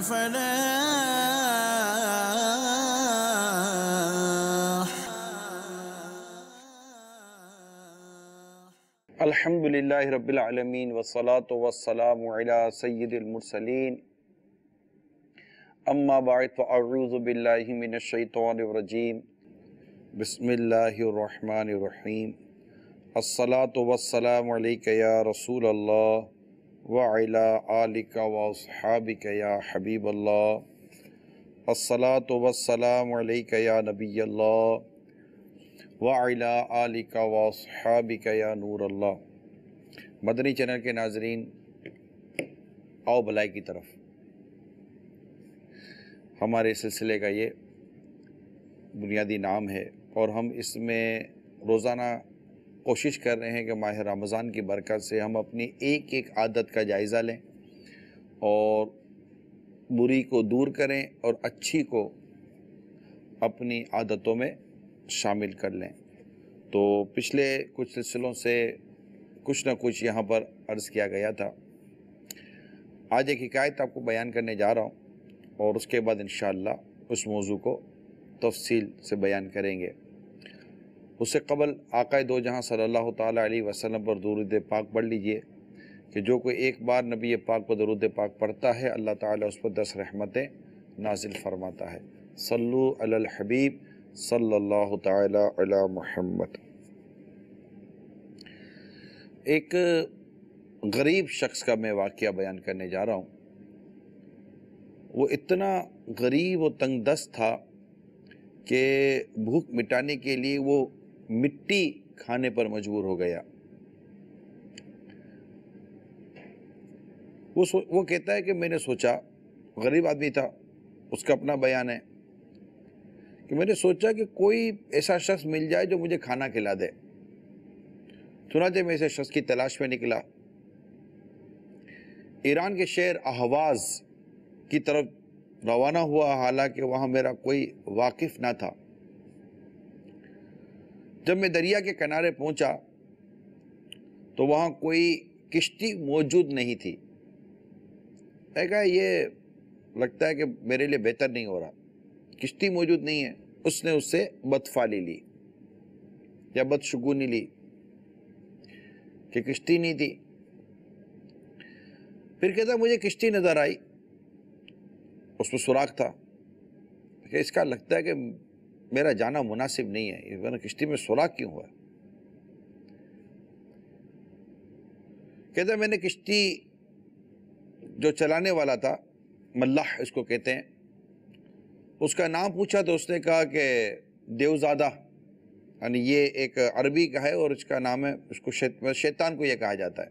الفلاح. الحمدللہ رب العالمین والصلاة والسلام علی سید المرسلین اما بعد فاعوذ باللہ من الشیطان الرجیم بسم اللہ الرحمن الرحیم الصلاة والسلام علیک یا رسول اللہ وعلی آلک واصحابک یا حبیب اللہ الصلاة والسلام علیک یا نبی اللہ وعلی آلک واصحابک یا نور اللہ۔ مدنی چینل کے ناظرین، آؤ بھلائی کی طرف، ہمارے سلسلے کا یہ بنیادی نام ہے اور ہم اس میں روزانہ کوشش کر رہے ہیں کہ ماہ رمضان کی برکت سے ہم اپنی ایک ایک عادت کا جائزہ لیں اور بری کو دور کریں اور اچھی کو اپنی عادتوں میں شامل کر لیں۔ تو پچھلے کچھ سلسلوں سے کچھ نہ کچھ یہاں پر عرض کیا گیا تھا۔ آج ایک حکایت آپ کو بیان کرنے جا رہا ہوں اور اس کے بعد انشاءاللہ اس موضوع کو تفصیل سے بیان کریں گے۔ اس سے قبل آقا دو جہاں صلی اللہ تعالیٰ علیہ وسلم پر درود پاک پڑھ لیجئے کہ جو کوئی ایک بار نبی پاک پر درود پاک پڑھتا ہے اللہ تعالیٰ اس پر 10 رحمتیں نازل فرماتا ہے۔ صلو علی الحبیب صلی اللہ تعالیٰ علی محمد۔ ایک غریب شخص کا میں واقعہ بیان کرنے جا رہا ہوں۔ وہ اتنا غریب و تنگ دست تھا کہ بھوک مٹانے کے لیے وہ مٹی کھانے پر مجبور ہو گیا۔ وہ کہتا ہے کہ میں نے سوچا، غریب آدمی تھا، اس کا اپنا بیان ہے کہ میں نے سوچا کہ کوئی ایسا شخص مل جائے جو مجھے کھانا کھلا دے۔ چنانچہ میں ایسے شخص کی تلاش میں نکلا، ایران کے شہر اہواز کی طرف روانہ ہوا، حالانکہ وہاں میرا کوئی واقف نہ تھا۔ جب میں دریا کے کنارے پہنچا تو وہاں کوئی کشتی موجود نہیں تھی۔ میں کہا یہ لگتا ہے کہ میرے لیے بہتر نہیں ہو رہا، کشتی موجود نہیں ہے۔ اس نے اس سے بدفعلی لی یا بدشگونی لی کہ کشتی نہیں تھی۔ پھر کہتا مجھے کشتی نظر آئی، اس میں سوراخ تھا کہ اس کا لگتا ہے کہ میرا جانا مناسب نہیں ہے، ورنہ کشتی میں سوراخ کیوں ہوا؟ کہتا میں نے کشتی جو چلانے والا تھا، ملاح اس کو کہتے ہیں، اس کا نام پوچھا تو اس نے کہا کہ دیوزادہ، یعنی یہ ایک عربی کا ہے اور اس کا نام ہے، اس کو شیطان کو یہ کہا جاتا ہے۔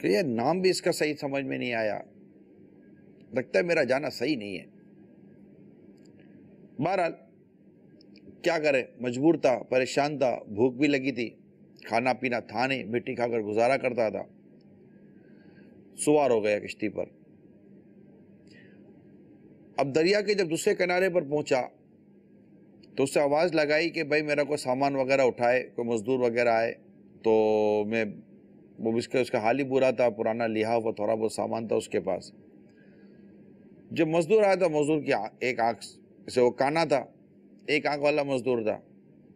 کہ یہ نام بھی اس کا صحیح سمجھ میں نہیں آیا، لگتا ہے میرا جانا صحیح نہیں ہے۔ بہرحال کیا کرے، مجبور تھا، پریشان تھا، بھوک بھی لگی تھی، کھانا پینا تھا نہیں، مٹی کھا کر گزارا کرتا تھا۔ سوار ہو گیا کشتی پر۔ اب دریا کے جب دوسرے کنارے پر پہنچا تو اس سے آواز لگائی کہ بھائی میرا کوئی سامان وغیرہ اٹھائے، کوئی مزدور وغیرہ آئے۔ تو میں اس کا حال ہی برا تھا، پرانا لحاف و تھوڑا بہت سامان تھا اس کے پاس۔ جب مزدور آیا تھا، مزدور کی ایک آنکھ سے وہ کانا تھا، ایک آنکھ والا مزدور تھا،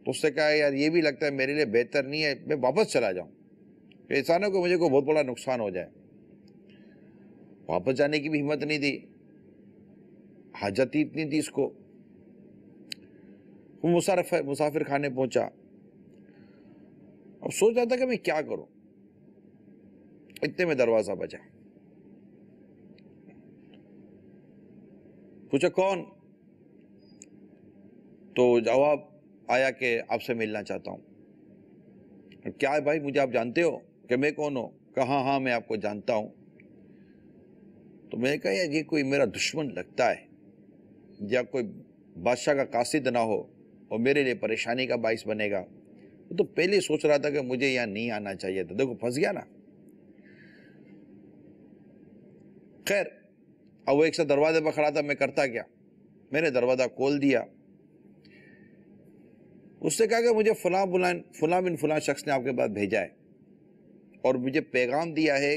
تو اس سے کہا یار یہ بھی لگتا ہے میرے لیے بہتر نہیں ہے، میں واپس چلا جاؤں کہ ایسا نہ کہ مجھے کوئی بہت بڑا نقصان ہو جائے۔ واپس جانے کی بھی ہمت نہیں تھی، حاجت ہی اتنی تھی اس کو۔ وہ مسافر خانے پہنچا، اب سوچ رہا تھا کہ میں کیا کروں۔ اتنے میں دروازہ بجا، پوچھا کون؟ تو جواب آیا کہ آپ سے ملنا چاہتا ہوں۔ کیا ہے بھائی، مجھے آپ جانتے ہو کہ میں کون ہوں؟ کہا ہاں میں آپ کو جانتا ہوں۔ تو میں نے کہا یار یہ کوئی میرا دشمن لگتا ہے یا کوئی بادشاہ کا قاصد نہ ہو اور میرے لیے پریشانی کا باعث بنے گا۔ تو پہلے سوچ رہا تھا کہ مجھے یہاں نہیں آنا چاہیے تھا، دیکھو پھنس گیا نا۔ خیر اب وہ ایک سے دروازے پر کھڑا تھا، میں کرتا کیا، میں نے دروازہ کھول دیا۔ اس سے کہا کہ مجھے فلاں بن فلاں شخص نے آپ کے پاس بھیجا ہے اور مجھے پیغام دیا ہے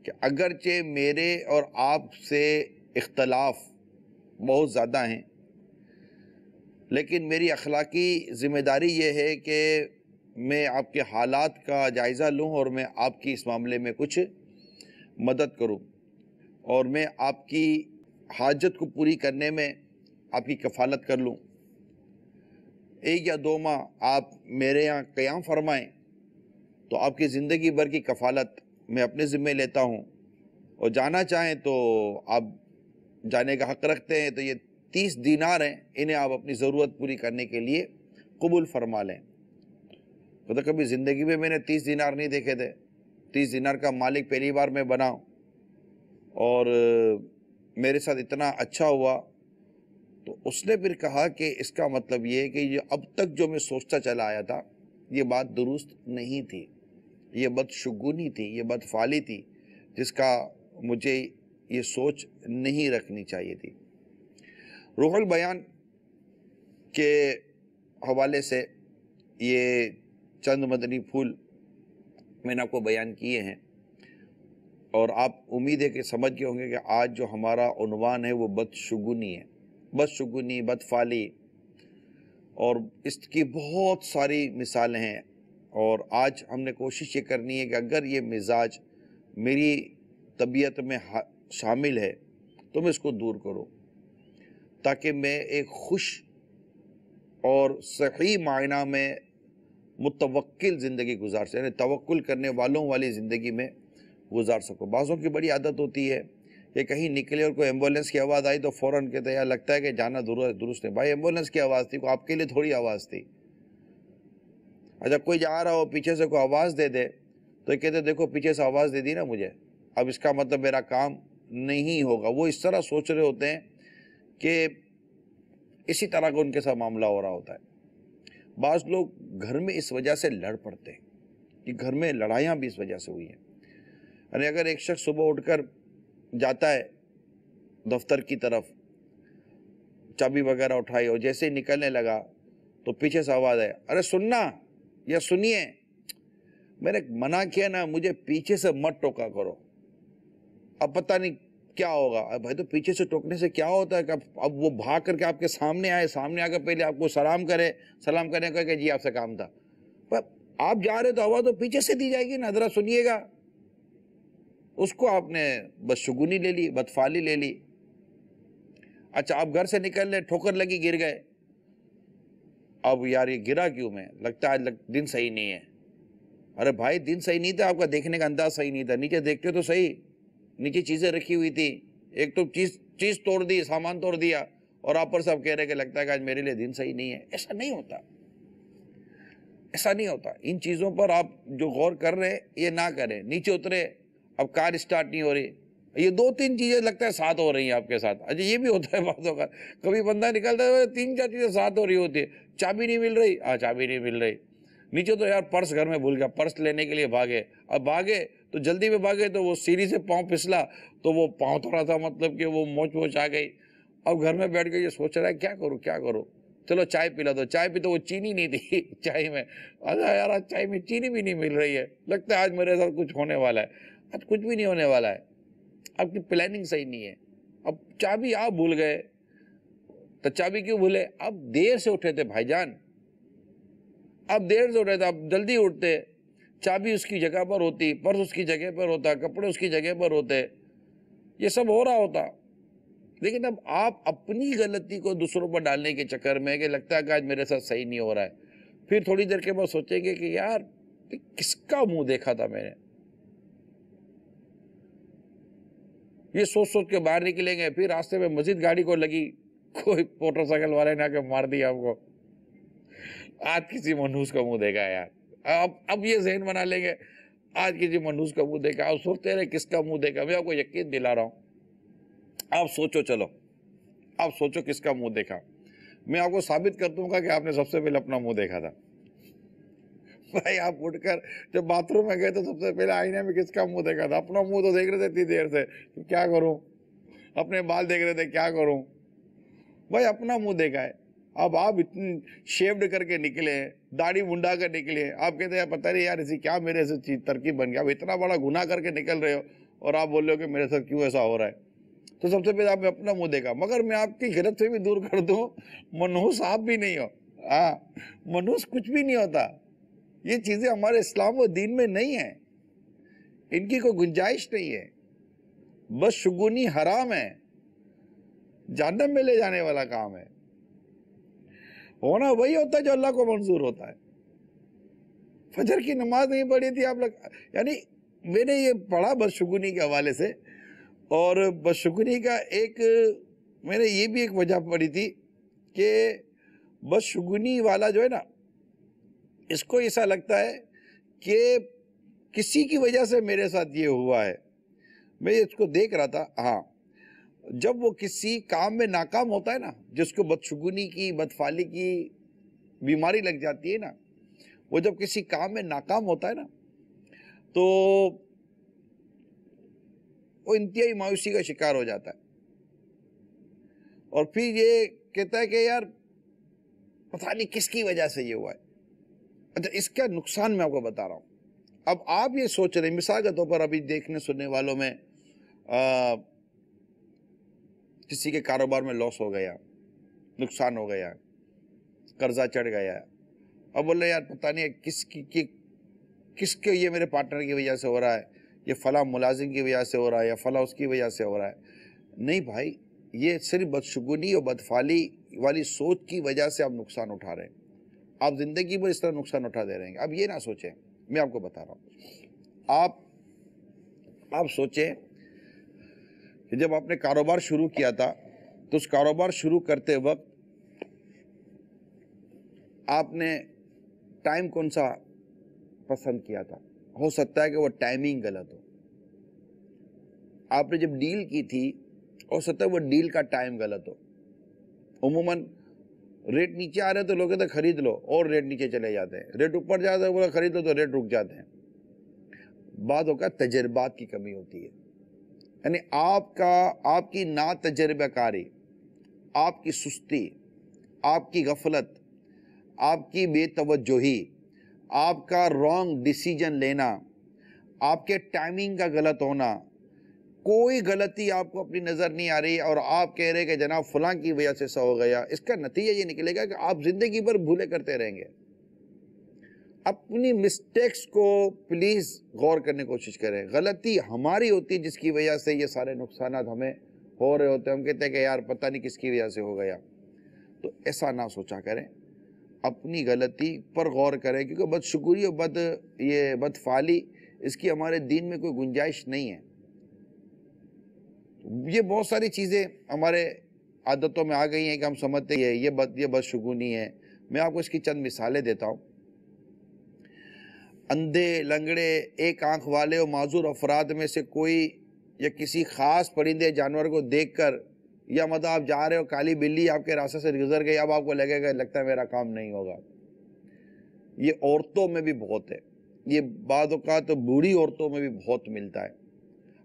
کہ اگرچہ میرے اور آپ سے اختلاف بہت زیادہ ہیں، لیکن میری اخلاقی ذمہ داری یہ ہے کہ میں آپ کے حالات کا جائزہ لوں اور میں آپ کی اس معاملے میں کچھ مدد کروں، اور میں آپ کی حاجت کو پوری کرنے میں آپ کی کفالت کر لوں۔ 1 یا 2 ماہ آپ میرے یہاں قیام فرمائیں تو آپ کی زندگی بھر کی کفالت میں اپنے ذمہ لیتا ہوں، اور جانا چاہیں تو آپ جانے کا حق رکھتے ہیں، تو یہ 30 دینار ہیں، انہیں آپ اپنی ضرورت پوری کرنے کے لیے قبول فرما لیں۔ تو کبھی زندگی میں نے 30 دینار نہیں دیکھے تھے، 30 دینار کا مالک پہلی بار میں بنا، اور میرے ساتھ اتنا اچھا ہوا۔ تو اس نے پھر کہا کہ اس کا مطلب یہ ہے کہ یہ اب تک جو میں سوچتا چلا آیا تھا یہ بات درست نہیں تھی، یہ بدشگونی تھی، یہ بدفعلی تھی، جس کا مجھے یہ سوچ نہیں رکھنی چاہیے تھی۔ روح البیان کے حوالے سے یہ چند مدنی پھول میں نے آپ کو بیان کیے ہیں، اور آپ امید ہے کہ سمجھ گئے ہوں گے کہ آج جو ہمارا عنوان ہے وہ بدشگونی ہے، بدشگونی، بدفعلی، اور اس کی بہت ساری مثالیں ہیں۔ اور آج ہم نے کوشش یہ کرنی ہے کہ اگر یہ مزاج میری طبیعت میں شامل ہے تو میں اس کو دور کروں، تاکہ میں ایک خوش اور صحیح معنی میں متوکل زندگی گزار سکوں، یعنی توکل کرنے والوں والی زندگی میں گزار سکوں۔ بعضوں کی بڑی عادت ہوتی ہے کہ کہیں نکلے اور کوئی ایمبولینس کی آواز آئی تو فوراً کہتے ہیں یار لگتا ہے کہ جانا درست ہے۔ بھائی ایمبولینس کی آواز تھی، کوئی آپ کے لیے تھوڑی آواز تھی۔ اچھا کوئی جا رہا ہو پیچھے سے کوئی آواز دے دے تو یہ کہتے دیکھو پیچھے سے آواز دے دی نا مجھے، اب اس کا مطلب میرا کام نہیں ہوگا۔ وہ اس طرح سوچ رہے ہوتے ہیں کہ اسی طرح کا ان کے ساتھ معاملہ ہو رہا ہوتا ہے۔ بعض لوگ گھر میں اس وجہ سے لڑ پڑتے ہیں کہ گھر میں لڑائیاں بھی اس وجہ سے ہوئی ہیں۔ یعنی اگر ایک شخص صبح اٹھ کر جاتا ہے دفتر کی طرف، چابی وغیرہ اٹھائی اور جیسے ہی نکلنے لگا تو پیچھے سے آواز ہے، ارے سننا یا سنیے، میں نے منع کیا نا، مجھے پیچھے سے مت ٹوکا کرو۔ اب پتہ نہیں کیا ہوگا۔ اب بھائی تو پیچھے سے ٹوکنے سے کیا ہوتا ہے کہ اب وہ بھاگ کر کے آپ کے سامنے آئے، سامنے آ کر پہلے آپ کو سلام کرے، سلام کرنے کا کہ جی آپ سے کام تھا۔ پر آپ جا رہے تو آواز تو پیچھے سے دی جائے گی نا، ذرا سنیے گا۔ اس کو آپ نے بدشگونی لے لی، بدفعلی لے لی۔ اچھا آپ گھر سے نکل لے، ٹھوکر لگی، گر گئے۔ اب یار یہ گرا کیوں میں؟ لگتا ہے دن صحیح نہیں ہے۔ ارے بھائی دن صحیح نہیں تھا، آپ کا دیکھنے کا انداز صحیح نہیں تھا، نیچے دیکھتے تو صحیح، نیچے چیزیں رکھی ہوئی تھی، ایک تو چیز توڑ دی، سامان توڑ دیا، اور آپ پر سب کہہ رہے کہ لگتا ہے کہ آج میرے لیے دن صحیح نہیں ہے۔ ایسا نہیں ہوتا، ایسا نہیں ہوتا۔ ان چیزوں پر آپ جو غور کر رہے یہ نہ کریں۔ نیچے اترے، اب کار اسٹارٹ نہیں ہو رہی، یہ 2-3 چیزیں لگتا ہے ساتھ ہو رہی ہیں آپ کے ساتھ۔ اچھا یہ بھی ہوتا ہے بعضوں کا، کبھی بندہ نکلتا ہے 3-4 چیزیں ساتھ ہو رہی ہوتی ہے، چابی نہیں مل رہی، چابی نہیں مل رہی، نیچے تو یار پرس گھر میں بھول گیا، پرس لینے کے لیے بھاگے، اب بھاگے تو جلدی میں بھاگے تو وہ سیڑھی سے پاؤں پھسلا تو وہ پاؤں تھوڑا سا مطلب کہ وہ موچ آ گئی۔ اب گھر میں بیٹھ کے یہ سوچ رہا ہے کیا کروں، چلو چائے پلا دو، چائے پی تو وہ چینی نہیں تھی چائے میں، اچھا یار آج چائے میں چینی بھی نہیں مل رہی ہے، لگتا ہے آج میرے ساتھ کچھ ہونے والا ہے۔ آج کچھ بھی نہیں ہونے والا ہے، آپ کی پلاننگ صحیح نہیں ہے۔ اب چابی آپ بھول گئے تو چابی کیوں بھولے؟ اب دیر سے اٹھے تھے بھائی جان، اب دیر سے اٹھے تھے، اب جلدی اٹھتے، چابی اس کی جگہ پر ہوتی، پرس اس کی جگہ پر ہوتا، کپڑے اس کی جگہ پر ہوتے، یہ سب ہو رہا ہوتا۔ لیکن اب آپ اپنی غلطی کو دوسروں پر ڈالنے کے چکر میں کہ لگتا ہے کہ آج میرے ساتھ صحیح نہیں ہو رہا ہے، پھر تھوڑی دیر کے بعد سوچیں گے کہ یار کس کا منہ دیکھا تھا میں نے، یہ سوچ کے باہر نکلیں گے، پھر راستے میں مسجد گاڑی کو لگی، کوئی موٹر سائیکل والے نے آ کے مار دیا آپ کو، آج کسی منحوس کا منہ دیکھا ہے یار۔ اب یہ ذہن بنا لیں گے آج کسی منحوس کا منہ دیکھا، آپ سوچتے رہے کس کا منہ دیکھا، میں آپ کو یقین دلا رہا ہوں، آپ سوچو، چلو آپ سوچو کس کا منہ دیکھا، میں آپ کو ثابت کر دوں گا کہ آپ نے سب سے پہلے اپنا منہ دیکھا تھا۔ بھائی آپ اٹھ کر جب باتھ روم میں گئے تو سب سے پہلے آئینے میں کس کا منہ دیکھا تھا؟ اپنا منہ تو دیکھ رہے تھے اتنی دیر سے، کیا کروں، اپنے بال دیکھ رہے تھے کیا کروں، بھائی اپنا منہ دیکھا ہے۔ اب آپ اتنی شیوڈ کر کے نکلے، داڑھی منڈا کر نکلے، آپ کہتے ہیں پتہ نہیں یار اسی کیا میرے سے چیز ترکیب بن گیا، اب اتنا بڑا گناہ کر کے نکل رہے ہو، اور آپ بول رہے ہو کہ میرے ساتھ کیوں ایسا ہو رہا ہے. تو سب سے پہلے آپ نے اپنا منہ دیکھا. مگر میں آپ کی غلط فہمی دور کر دوں, منحوس آپ بھی نہیں ہو. ہاں, منحوس کچھ بھی نہیں ہوتا. یہ چیزیں ہمارے اسلام و دین میں نہیں ہیں, ان کی کوئی گنجائش نہیں ہے. بس شگونی حرام ہے, جہنم میں لے جانے والا کام ہے. ہونا وہی ہوتا ہے جو اللہ کو منظور ہوتا ہے. فجر کی نماز نہیں پڑھی تھی آپ لوگ, یعنی میں نے یہ پڑھا بدشگونی کے حوالے سے, اور بدشگونی کا ایک میں نے یہ بھی ایک وجہ پڑھی تھی کہ بدشگونی والا جو ہے نا, اس کو ایسا لگتا ہے کہ کسی کی وجہ سے میرے ساتھ یہ ہوا ہے. میں اس کو دیکھ رہا تھا. ہاں, جب وہ کسی کام میں ناکام ہوتا ہے نا, جس کو بدشگونی کی بدفعلی کی بیماری لگ جاتی ہے نا, وہ جب کسی کام میں ناکام ہوتا ہے نا, تو وہ انتہائی مایوسی کا شکار ہو جاتا ہے, اور پھر یہ کہتا ہے کہ یار پتہ نہیں کس کی وجہ سے یہ ہوا ہے. اچھا, اس کا نقصان میں آپ کو بتا رہا ہوں. اب آپ یہ سوچ رہے ہیں, مثال کے طور پر ابھی دیکھنے سننے والوں میں کسی کے کاروبار میں لاس ہو گیا, نقصان ہو گیا, قرضہ چڑھ گیا, اب بول رہے یار پتہ نہیں کس کے یہ میرے پارٹنر کی وجہ سے ہو رہا ہے, یہ فلاں ملازم کی وجہ سے ہو رہا ہے, یا فلاں اس کی وجہ سے ہو رہا ہے. نہیں بھائی, یہ صرف بدشگونی اور بدفعلی والی سوچ کی وجہ سے آپ نقصان اٹھا رہے ہیں. آپ زندگی پر اس طرح نقصان اٹھا دے رہے ہیں. اب یہ نہ سوچیں, میں آپ کو بتا رہا ہوں. آپ سوچیں کہ جب آپ نے کاروبار شروع کیا تھا, تو اس کاروبار شروع کرتے وقت آپ نے ٹائم کون سا پسند کیا تھا؟ ہو سکتا ہے کہ وہ ٹائمنگ غلط ہو. آپ نے جب ڈیل کی تھی, ہو سکتا ہے وہ ڈیل کا ٹائم غلط ہو. عموماً ریٹ نیچے آ رہے تو لوگ کہتے ہیں خرید لو, اور ریٹ نیچے چلے جاتے ہیں. ریٹ اوپر جاتا ہے, بولا خرید لو تو ریٹ رک جاتے ہیں. بعد اوقات تجربات کی کمی ہوتی ہے, یعنی آپ کی نا تجربہ کاری, آپ کی سستی, آپ کی غفلت, آپ کی بے توجہی, آپ کا رانگ ڈیسیجن لینا, آپ کے ٹائمنگ کا غلط ہونا, کوئی غلطی آپ کو اپنی نظر نہیں آ رہی, اور آپ کہہ رہے کہ جناب فلاں کی وجہ سے ایسا ہو گیا. اس کا نتیجہ یہ نکلے گا کہ آپ زندگی بھر بھولے کرتے رہیں گے. اپنی مسٹیکس کو پلیز غور کرنے کی کوشش کریں. غلطی ہماری ہوتی ہے جس کی وجہ سے یہ سارے نقصانات ہمیں ہو رہے ہوتے ہیں. ہم کہتے ہیں کہ یار پتہ نہیں کس کی وجہ سے ہو گیا. تو ایسا نہ سوچا کریں, اپنی غلطی پر غور کریں, کیونکہ بدشگونی اور بدفعلی اس کی ہمارے دین میں کوئی گنجائش نہیں ہے. یہ بہت ساری چیزیں ہمارے عادتوں میں آ گئی ہیں کہ ہم سمجھتے ہیں یہ بدشگونی ہے. میں آپ کو اس کی چند مثالیں دیتا ہوں. اندھے, لنگڑے, ایک آنکھ والے اور معذور افراد میں سے کوئی یا کسی خاص پرندے جانور کو دیکھ کر, یا مطلب آپ جا رہے ہو, کالی بلی آپ کے راستے سے گزر گئی, اب آپ کو لگتا ہے میرا کام نہیں ہوگا. یہ عورتوں میں بھی بہت ہے, یہ بعض اوقات بوڑھی عورتوں میں بھی بہت ملتا ہے.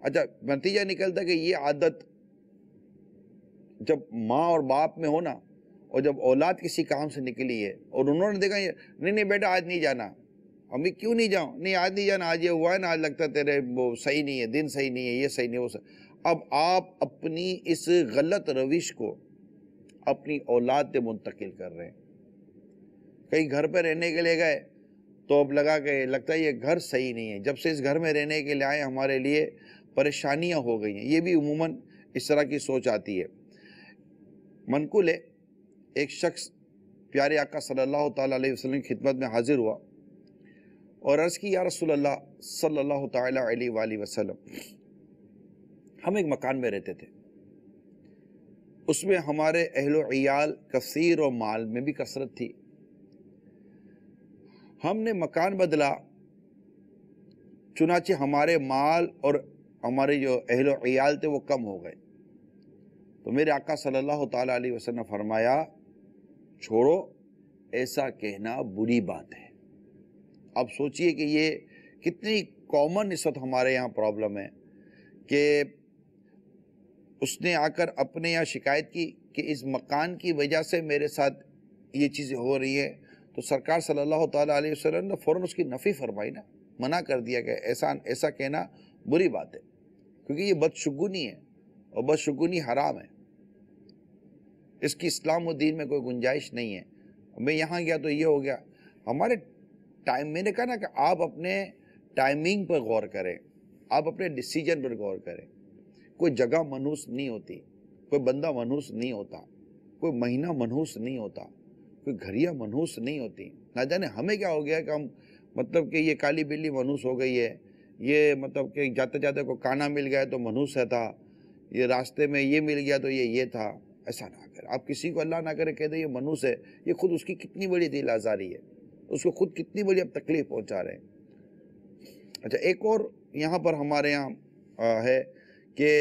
اچھا, نتیجہ نکلتا ہے کہ یہ عادت جب ماں اور باپ میں ہو نا, اور جب اولاد کسی کام سے نکلی ہے اور انہوں نے دیکھا نہیں بیٹا آج نہیں جانا, امی کیوں نہیں جاؤں, نہیں آج نہیں جانا, آج یہ ہوا ہے نا, آج لگتا ہے تیرے وہ صحیح نہیں ہے, دن صحیح نہیں ہے, یہ صحیح نہیں, وہ صحیح. اب آپ اپنی اس غلط روش کو اپنی اولاد پہ منتقل کر رہے ہیں. کہیں گھر پہ رہنے کے لیے گئے تو اب لگتا ہے یہ گھر صحیح نہیں ہے, جب سے اس گھر میں رہنے کے لیے آئے ہمارے لیے پریشانیاں ہو گئی ہیں. یہ بھی عموماً اس طرح کی سوچ آتی ہے. منقول ہے, ایک شخص پیارے آقا صلی اللہ تعالیٰ علیہ وسلم کی خدمت میں حاضر ہوا اور عرض کی, یا رسول اللہ صلی اللہ تعالیٰ علیہ وآلہ وسلم, ہم ایک مکان میں رہتے تھے, اس میں ہمارے اہل و عیال کثیر و مال میں بھی کثرت تھی. ہم نے مکان بدلا, چنانچہ ہمارے مال اور ہمارے جو اہل و عیال تھے وہ کم ہو گئے. تو میرے آقا صلی اللہ تعالیٰ علیہ وسلم نے فرمایا, چھوڑو, ایسا کہنا بری بات ہے. اب سوچئے کہ یہ کتنی کامن اس وقت ہمارے یہاں پرابلم ہے کہ اس نے آ کر اپنے یہاں شکایت کی کہ اس مکان کی وجہ سے میرے ساتھ یہ چیزیں ہو رہی ہیں. تو سرکار صلی اللہ تعالیٰ علیہ وسلم نے فوراً اس کی نفی فرمائی نا, منع کر دیا کہ ایسا کہنا بری بات ہے. کیونکہ یہ بدشگونی ہے اور بدشگونی حرام ہے، اس کی اسلام و دین میں کوئی گنجائش نہیں ہے۔ میں یہاں گیا تو یہ ہو گیا۔ ہمارے ٹائم میں نے کہا نا کہ آپ اپنے ٹائمنگ پر غور کریں، آپ اپنے ڈیسیجن پر غور کریں۔ کوئی جگہ منحوس نہیں ہوتی، کوئی بندہ منحوس نہیں ہوتا، کوئی مہینہ منحوس نہیں ہوتا، کوئی گھڑیاں منحوس نہیں ہوتی۔ نہ جانے ہمیں کیا ہو گیا کہ ہم مطلب کہ یہ کالی بلی منحوس ہو گئی ہے، یہ مطلب کہ جاتے جاتے کو کانا مل گیا تو منحوس ہے تھا، یہ راستے میں یہ مل گیا تو یہ تھا۔ ایسا نہ کرے، آپ کسی کو اللہ نہ کرے کہہ دیں یہ منحوس ہے، یہ خود اس کی کتنی بڑی دل آزاری ہے، اس کو خود کتنی بڑی اب تکلیف پہنچا رہے ہیں۔ اچھا، ایک اور یہاں پر ہمارے یہاں ہے کہ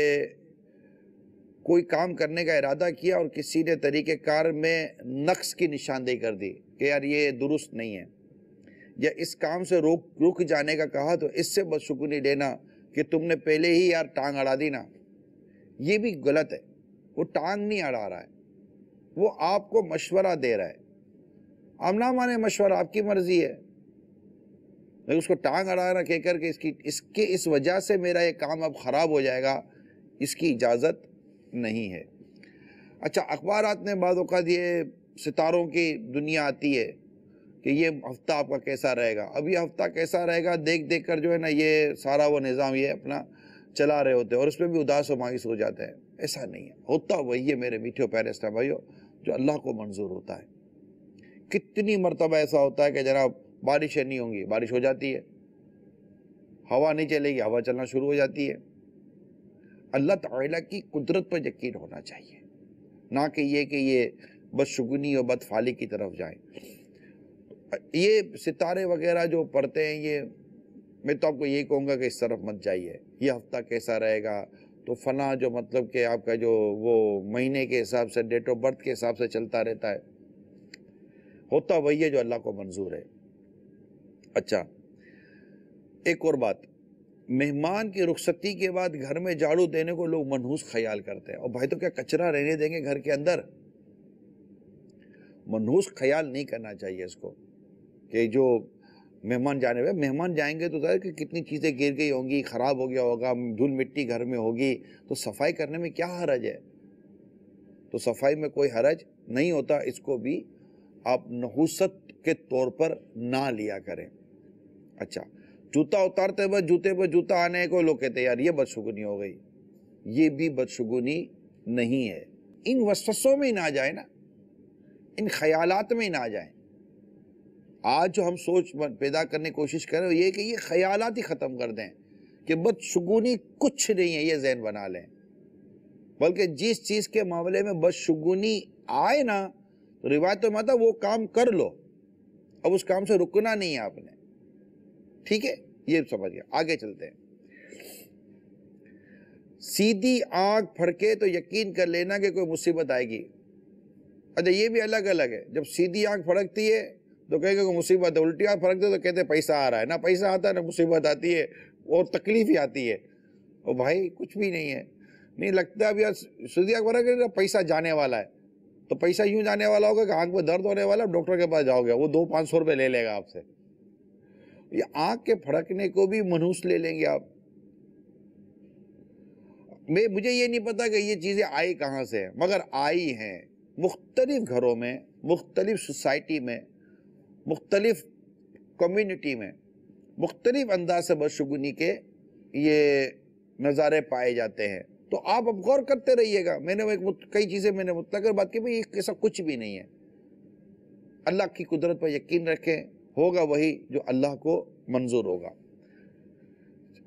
کوئی کام کرنے کا ارادہ کیا اور کسی نے طریقہ کار میں نقص کی نشاندہی کر دی کہ یار یہ درست نہیں ہے، یا اس کام سے رک جانے کا کہا تو اس سے بدشگونی لینا کہ تم نے پہلے ہی یار ٹانگ اڑا دی نا، یہ بھی غلط ہے۔ وہ ٹانگ نہیں اڑا رہا ہے، وہ آپ کو مشورہ دے رہا ہے۔ آپ نہ مانے مشورہ، آپ کی مرضی ہے، لیکن اس کو ٹانگ اڑانا کہہ کر کہ اس وجہ سے میرا یہ کام اب خراب ہو جائے گا، اس کی اجازت نہیں ہے۔ اچھا، اخبارات میں بعض اوقات یہ ستاروں کی دنیا آتی ہے کہ یہ ہفتہ آپ کا کیسا رہے گا، اب یہ ہفتہ کیسا رہے گا دیکھ دیکھ کر جو ہے نا یہ سارا وہ نظام یہ اپنا چلا رہے ہوتے ہیں اور اس پہ بھی اداس و مایوس ہو جاتے ہیں۔ ایسا نہیں ہے، ہوتا وہی ہے میرے میٹھے پیارے اسلام بھائیو جو اللہ کو منظور ہوتا ہے۔ کتنی مرتبہ ایسا ہوتا ہے کہ جناب بارشیں نہیں ہوں گی، بارش ہو جاتی ہے، ہوا نہیں چلے گی، ہوا چلنا شروع ہو جاتی ہے۔ اللہ تعالیٰ کی قدرت پر یقین ہونا چاہیے، نہ کہ یہ بدشگونی اور بدفعالی کی طرف جائیں۔ یہ ستارے وغیرہ جو پڑھتے ہیں، یہ میں تو آپ کو یہی کہوں گا کہ اس طرف مت جائیے۔ یہ ہفتہ کیسا رہے گا تو فلاں جو مطلب کہ آپ کا جو وہ مہینے کے حساب سے ڈیٹ آف برتھ کے حساب سے چلتا رہتا ہے، ہوتا وہی ہے جو اللہ کو منظور ہے۔ اچھا، ایک اور بات، مہمان کی رخصتی کے بعد گھر میں جھاڑو دینے کو لوگ منحوس خیال کرتے ہیں، اور بھائی تو کیا کچرا رہنے دیں گے گھر کے اندر؟ منحوس خیال نہیں کرنا چاہیے اس کو کہ جو مہمان جانے ہوئے، مہمان جائیں گے تو ظاہر کہ کتنی چیزیں گر گئی ہوں گی، خراب ہو گیا ہوگا، دھول مٹی گھر میں ہوگی، تو صفائی کرنے میں کیا حرج ہے؟ تو صفائی میں کوئی حرج نہیں ہوتا، اس کو بھی آپ نحوست کے طور پر نہ لیا کریں۔ اچھا، جوتا اتارتے وقت جوتے پر جوتا آنے کو لوگ کہتے ہیں یار یہ بدشگونی ہو گئی، یہ بھی بدشگونی نہیں ہے۔ ان وسوسوں میں نہ جائیں نا، ان خیالات میں نہ جائیں۔ آج جو ہم سوچ پیدا کرنے کی کوشش کر رہے ہیں یہ کہ یہ خیالات ہی ختم کر دیں کہ بدشگونی کچھ نہیں ہے، یہ ذہن بنا لیں، بلکہ جس چیز کے معاملے میں بدشگونی آئے نا تو روایت میں آتا وہ کام کر لو، اب اس کام سے رکنا نہیں ہے آپ نے، ٹھیک ہے؟ یہ سمجھ گیا، آگے چلتے ہیں۔ سیدھی آنکھ پھڑکے تو یقین کر لینا کہ کوئی مصیبت آئے گی۔ اچھا، یہ بھی الگ الگ ہے، جب سیدھی آنکھ پھڑکتی ہے تو کہے گا کوئی مصیبت ہے، الٹی آنکھ پھڑکتے تو کہتے پیسہ آ رہا ہے، نہ پیسہ آتا ہے نہ مصیبت آتی ہے اور تکلیف ہی آتی ہے۔ اور بھائی کچھ بھی نہیں ہے، نہیں لگتا اب یار سیدھی آنکھ پھڑک کے پیسہ جانے والا ہے، تو پیسہ یوں جانے والا ہوگا کہ آنکھ میں درد ہونے والا، ڈاکٹر کے پاس جاؤ گے وہ 200-500 روپے لے لے گا آپ سے۔ یہ آنکھ کے پھڑکنے کو بھی منحوس لے لیں گے آپ۔ مجھے یہ نہیں پتا کہ یہ چیزیں آئی کہاں سے ہیں، مگر آئی ہیں مختلف گھروں میں، مختلف سوسائٹی میں، مختلف کمیونٹی میں، مختلف انداز سے بدشگونی کے یہ نظارے پائے جاتے ہیں۔ تو آپ اب غور کرتے رہیے گا۔ میں نے کئی چیزیں میں نے مطلق بات کی بھئی یہ ایسا کچھ بھی نہیں ہے۔ اللہ کی قدرت پر یقین رکھیں، ہوگا وہی جو اللہ کو منظور ہوگا۔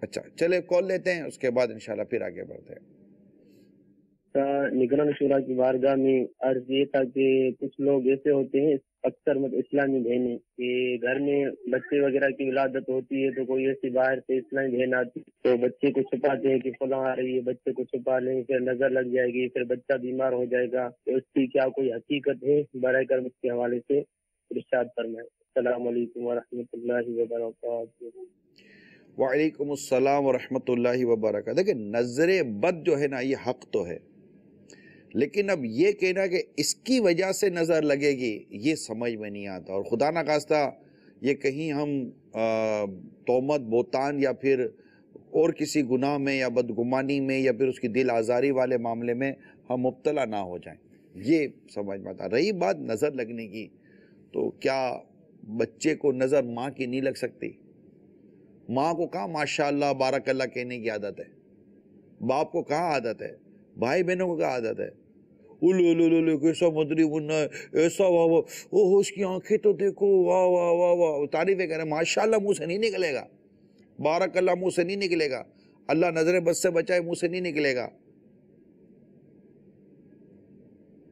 اچھا چلے کال لیتے ہیں، اس کے بعد انشاءاللہ پھر آگے بڑھتے ہیں۔ نگران شورا کی بارگاہ میں عرض یہ تھا کہ کچھ لوگ ایسے ہوتے ہیں اکثر اسلامی بہنیں کہ گھر میں بچے وغیرہ کی ولادت ہوتی ہے تو کوئی ایسی باہر سے اسلامی بہن آتی تو بچے کو چھپاتے ہیں کہ فلاں آ رہی ہے، بچے کو چھپا لیں، پھر نظر لگ جائے گی، پھر بچہ بیمار ہو جائے گا، تو اس کی کیا کوئی حقیقت ہے؟ برائے کرم اس کے حوالے سے ارشاد فرمائیں۔ السلام علیکم ورحمۃ اللہ وبرکاتہ۔ وعلیکم السلام ورحمۃ اللہ وبرکاتہ۔ دیکھیں نظر بد جو ہے نا یہ حق تو ہے، لیکن اب یہ کہنا کہ اس کی وجہ سے نظر لگے گی یہ سمجھ میں نہیں آتا، اور خدا نخواستہ یہ کہیں ہم تہمت بہتان یا پھر اور کسی گناہ میں یا بدگمانی میں یا پھر اس کی دل آزاری والے معاملے میں ہم مبتلا نہ ہو جائیں. یہ سمجھ میں آتا. رہی بات نظر لگنے کی، تو کیا بچے کو نظر ماں کی نہیں لگ سکتی؟ ماں کو کہاں ماشاءاللہ بارک اللہ کہنے کی عادت ہے؟ باپ کو کہاں عادت ہے؟ بھائی بہنوں کو کہاں عادت ہے؟ کیسا مدری بننا ہے، ایسا واہ واہ، اوہ اس کی آنکھیں تو دیکھو، واہ واہ واہ واہ، تعریفیں کریں. ماشاءاللہ منہ سے نہیں نکلے گا، بارک اللہ منہ سے نہیں نکلے گا، اللہ نظر بد سے بچائے منہ سے نہیں نکلے گا.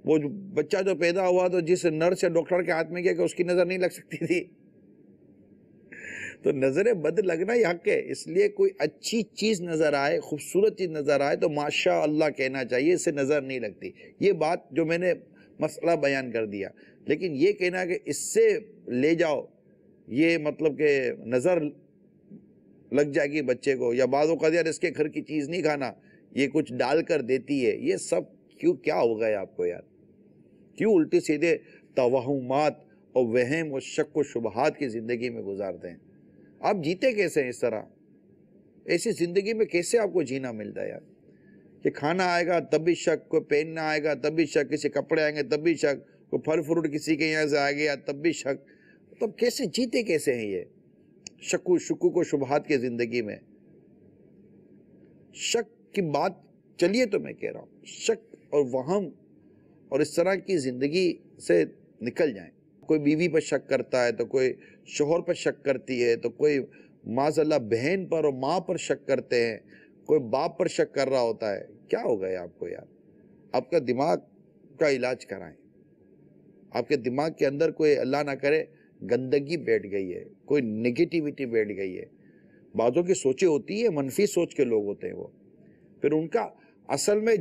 وہ بچہ جو پیدا ہوا تو جس نرس یا ڈاکٹر کے ہاتھ میں گیا کہ اس کی نظر نہیں لگ سکتی تھی. تو نظر بد لگنا یہ حق ہے. اس لیے کوئی اچھی چیز نظر آئے، خوبصورت چیز نظر آئے تو ماشاء اللہ کہنا چاہیے، اس سے نظر نہیں لگتی. یہ بات جو میں نے مسئلہ بیان کر دیا. لیکن یہ کہنا کہ اس سے لے جاؤ، یہ مطلب کہ نظر لگ جائے گی بچے کو، یا بعض اوقات یار اس کے گھر کی چیز نہیں کھانا، یہ کچھ ڈال کر دیتی ہے، یہ سب کیوں؟ کیا ہو گیا آپ کو یار؟ کیوں الٹے سیدھے توہمات اور وہم اور شک و شبہات کی زندگی میں گزارتے ہیں؟ آپ جیتے کیسے ہیں اس طرح؟ ایسی زندگی میں کیسے آپ کو جینا ملتا ہے یار؟ کہ کھانا آئے گا تب بھی شک، کوئی پہننا آئے گا تب بھی شک، کسی کپڑے آئیں گے تب بھی شک، کوئی پھل فروٹ کسی کے یہاں سے آ گیا تب بھی شک. تب کیسے جیتے کیسے ہیں یہ شکوک و شبہات کی زندگی میں؟ شک کی بات چلیے تو میں کہہ رہا ہوں، شک اور وہم اور اس طرح کی زندگی سے نکل جائیں. کوئی بیوی پر شک کرتا ہے تو کوئی شوہر پر شک کرتی ہے، تو کوئی معاذ اللہ بہن پر اور ماں پر شک کرتے ہیں، کوئی باپ پر شک کر رہا ہوتا ہے. کیا ہو گیا آپ کو یار؟ آپ کا دماغ کا علاج کرائیں. آپ کے دماغ کے اندر کوئی اللہ نہ کرے گندگی بیٹھ گئی ہے، کوئی نگیٹیویٹی بیٹھ گئی ہے. بعضوں کی سوچیں ہوتی ہے، منفی سوچ کے لوگ ہوتے ہیں وہ. پھر ان کا اصل میں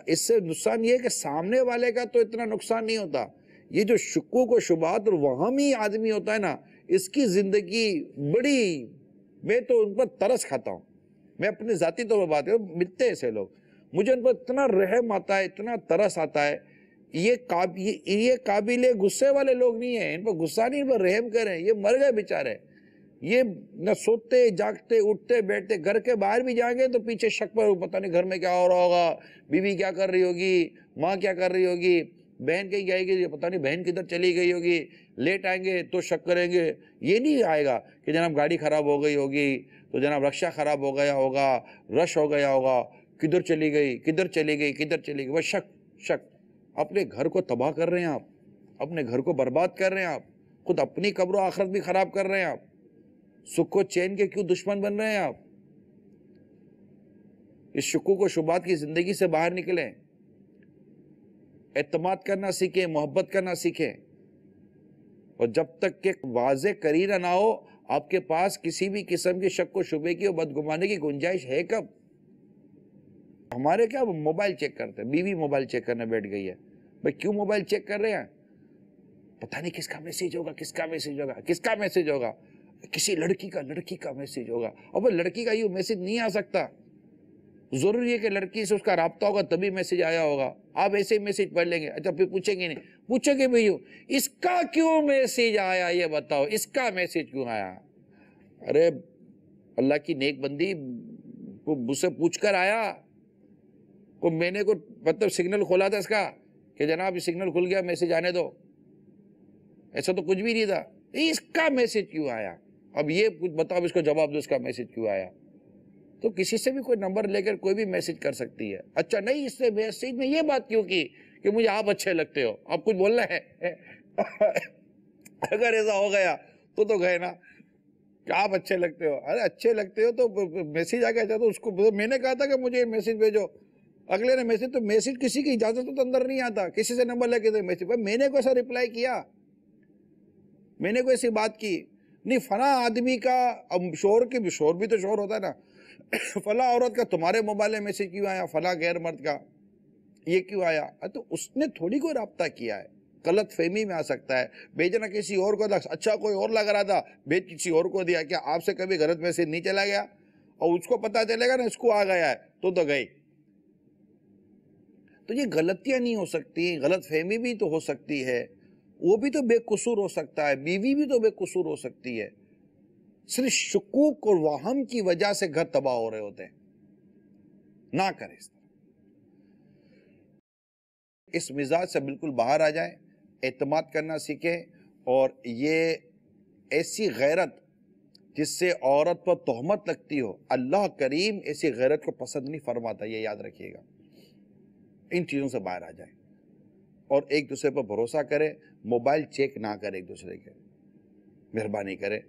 اس سے نقصان یہ ہے کہ سامنے والے کا تو اتنا نقصان نہیں ہوتا. یہ جو شکوک و شبہات اور وہمی آدمی ہوتا ہے نا، اس کی زندگی بڑی، میں تو ان پر ترس کھاتا ہوں. میں اپنے ذاتی طور پر بات کروں، ملتے ایسے لوگ، مجھے ان پر اتنا رحم آتا ہے، اتنا ترس آتا ہے. یہ قابل غصے والے لوگ نہیں ہیں، ان پر غصہ نہیں، ان پر رحم کریں. یہ مر گئے بیچارے. یہ نہ سوتے جاگتے اٹھتے بیٹھتے، گھر کے باہر بھی جائیں گے تو پیچھے شک پر، پتہ نہیں گھر میں کیا ہو رہا ہوگا، بیوی کیا کر رہی ہوگی، ماں کیا کر رہی ہوگی، بہن کہیں جائے گی، پتہ نہیں بہن کدھر چلی گئی ہوگی. لیٹ آئیں گے تو شک کریں گے. یہ نہیں آئے گا کہ جناب گاڑی خراب ہو گئی ہوگی، تو جناب رکشہ خراب ہو گیا ہوگا، رش ہو گیا ہوگا، کدھر چلی گئی، کدھر چلی گئی، کدھر چلی گئی. بس شک شک. اپنے گھر کو تباہ کر رہے ہیں آپ، اپنے گھر کو برباد کر رہے ہیں آپ، خود اپنی قبر و آخرت بھی خراب کر رہے ہیں آپ. سکھ و چین کے کیوں دشمن بن رہے ہیں آپ؟ اس شکوک و شبہات کی زندگی سے باہر نکلیں، اعتماد کرنا سیکھیں، محبت کرنا سیکھیں. اور جب تک کہ واضح کرینہ نہ ہو آپ کے پاس کسی بھی قسم کی شک و شبے کی اور بدگمانے کی گنجائش ہے کب؟ ہمارے کیا موبائل چیک کرتے ہیں، بیوی موبائل چیک کرنے بیٹھ گئی ہے. بھئی کیوں موبائل چیک کر رہے ہیں؟ پتہ نہیں کس کا میسیج ہوگا، کس کا میسیج ہوگا، کس کا میسیج ہوگا، کسی لڑکی کا میسیج ہوگا. اب لڑکی کا یہ میسیج نہیں آ سکتا، ضروری ہے کہ لڑکی سے اس کا رابطہ ہوگا تبھی میسیج آیا ہوگا. آپ ایسے ہی میسیج پڑھ لیں گے، اچھا پھر پوچھیں گے نہیں، پوچھیں گے بھئی اس کا کیوں میسیج آیا، یہ بتاؤ اس کا میسیج کیوں آیا. ارے اللہ کی نیک بندی کو مجھ سے پوچھ کر آیا، کو میں نے کو مطلب سگنل کھولا تھا اس کا کہ جناب یہ سگنل کھل گیا میسیج آنے دو، ایسا تو کچھ بھی نہیں تھا. اس کا میسیج کیوں آیا؟ اب یہ کچھ بتاؤ، اس کو جواب دو، اس کا میسیج کیوں آیا. تو کسی سے بھی کوئی نمبر لے کر کوئی بھی میسیج کر سکتی ہے. اچھا نہیں، اس سے میسیج میں یہ بات کیوں کی کہ مجھے آپ اچھے لگتے ہو، آپ کچھ بولنا ہے. اگر ایسا ہو گیا تو گئے نا کہ آپ اچھے لگتے ہو. ارے اچھے لگتے ہو تو میسیج آ گیا، تو اس کو میں نے کہا تھا کہ مجھے میسیج بھیجو، اگلے نے میسیج، تو میسیج کسی کی اجازت تو اندر نہیں آتا، کسی سے نمبر لے کے میسیج. میں نے کوئی ایسا رپلائی کیا، میں نے کوئی ایسی بات کی نہیں. فلاں آدمی کا، اب شور بھی تو شور ہوتا ہے نا، فلاں عورت کا تمہارے موبائل میں میسیج کیوں آیا، فلاں غیر مرد کا یہ کیوں آیا. تو اس نے تھوڑی کوئی رابطہ کیا ہے، غلط فہمی میں آ سکتا ہے. بھیجنا کسی اور کو تھا، اچھا کوئی اور لگ رہا تھا، بھیج کسی اور کو دیا. کیا آپ سے کبھی غلط میسیج نہیں چلا گیا؟ اور اس کو پتا چلے گا نا اس کو آ گیا ہے تو گئی. تو یہ غلطیاں نہیں ہو سکتی، غلط فہمی بھی تو ہو سکتی ہے. وہ بھی تو بے قصور ہو سکتا ہے، بیوی بھی تو بے قصور ہو سکتی ہے. صرف شکوک اور وہم کی وجہ سے گھر تباہ ہو رہے ہوتے ہیں. نہ کریں اس طرح. اس مزاج سے بالکل باہر آ جائیں, اعتماد کرنا سیکھیں, اور یہ ایسی غیرت جس سے عورت پر تہمت لگتی ہو, اللہ کریم ایسی غیرت کو پسند نہیں فرماتا, یہ یاد رکھیے گا. ان چیزوں سے باہر آ جائیں اور ایک دوسرے پر بھروسہ کریں. موبائل چیک نہ کریں ایک دوسرے کے, مہربانی کریں.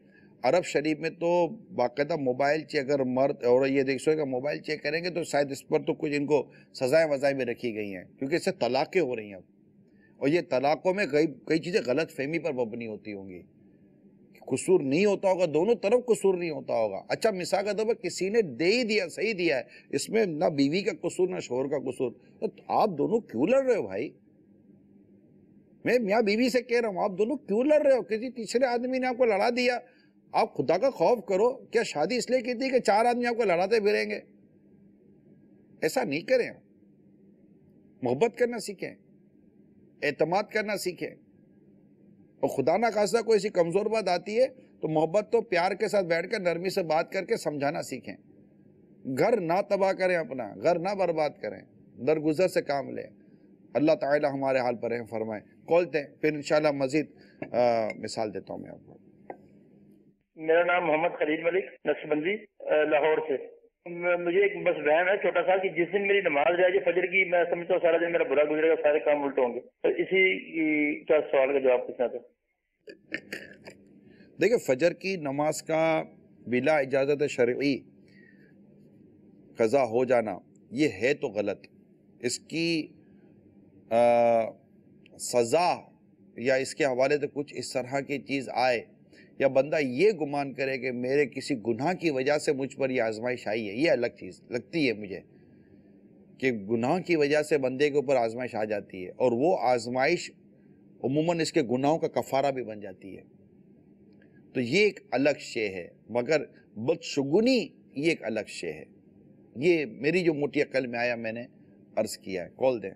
عرب شریف میں تو باقاعدہ موبائل چیک, اگر مرد اور یہ دیکھو کہ موبائل چیک کریں گے تو شاید اس پر تو کچھ ان کو سزائیں وزائیں بھی رکھی گئی ہیں, کیونکہ اس سے طلاقیں ہو رہی ہیں اب, اور یہ طلاقوں میں کئی چیزیں غلط فہمی پر مبنی ہوتی ہوں گی. قصور نہیں ہوتا ہوگا, دونوں طرف قصور نہیں ہوتا ہوگا. اچھا مثال کا طور پر کسی نے دے ہی دیا, صحیح دیا ہے, اس میں نہ بیوی کا قصور نہ شوہر کا قصور, تو آپ دونوں کیوں لڑ رہے ہو بھائی؟ میں میاں بیوی سے کہہ رہا ہوں, آپ دونوں کیوں لڑ رہے ہو؟ کسی تیسرے آدمی نے آپ کو لڑا دیا, آپ خدا کا خوف کرو. کیا شادی اس لیے کی تھی کہ 4 آدمی آپ کو لڑاتے پھریں گے؟ ایسا نہیں کریں. محبت کرنا سیکھیں, اعتماد کرنا سیکھیں, اور خدا نہ خواستہ کوئی ایسی کمزور بات آتی ہے تو محبت تو پیار کے ساتھ بیٹھ کر نرمی سے بات کر کے سمجھانا سیکھیں. گھر نہ تباہ کریں, اپنا گھر نہ برباد کریں, درگزر سے کام لیں. اللہ تعالی ہمارے حال پر رحم فرمائے. کال دیں, پھر انشاءاللہ مزید مثال دیتا ہوں میں آپ کو. میرا نام محمد خلیل ملک نقشبندی لاہور سے. مجھے ایک بس وہم ہے چھوٹا سا کہ جس دن میری نماز رہ جائے فجر کی, میں سمجھتا ہوں سارا دن میرا برا گزرے گا, سارے کام الٹ ہوں گے. تو اسی کا سوال کا جواب پوچھنا تھا. دیکھیں, فجر کی نماز کا بلا اجازت شرعی قضا ہو جانا یہ ہے تو غلط. اس کی سزا یا اس کے حوالے سے کچھ اس طرح کی چیز آئے, یا بندہ یہ گمان کرے کہ میرے کسی گناہ کی وجہ سے مجھ پر یہ آزمائش آئی ہے, یہ الگ چیز لگتی ہے مجھے, کہ گناہ کی وجہ سے بندے کے اوپر آزمائش آ جاتی ہے, اور وہ آزمائش عموماً اس کے گناہوں کا کفارہ بھی بن جاتی ہے. تو یہ ایک الگ شے ہے, مگر بدشگونی یہ ایک الگ شے ہے. یہ میری جو موٹی عقل میں آیا میں نے عرض کیا ہے. کال دیں.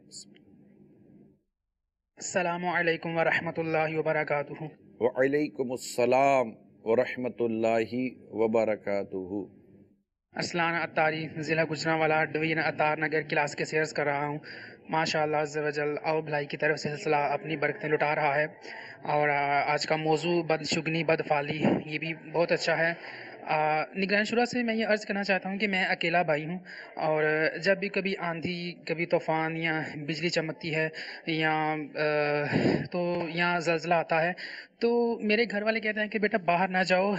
السلام علیکم ورحمۃ اللہ وبرکاتہ. وعلیکم السلام ورحمۃ اللہ وبرکاتہ. اسلان اتاری, ضلع گجرانوالا, ڈویژن اتار نگر کلاس کے سیئرز کر رہا ہوں. ماشاء اللہ عز و جل او بھلائی کی طرف سے سلسلہ اپنی برکتیں لٹا رہا ہے, اور آج کا موضوع بدشگنی بدفعلی یہ بھی بہت اچھا ہے. نگران شورا سے میں یہ عرض کرنا چاہتا ہوں کہ میں اکیلا بھائی ہوں, اور جب بھی کبھی آندھی, کبھی طوفان یا بجلی چمکتی ہے یا زلزلہ آتا ہے, تو میرے گھر والے کہتے ہیں کہ بیٹا باہر نہ جاؤ,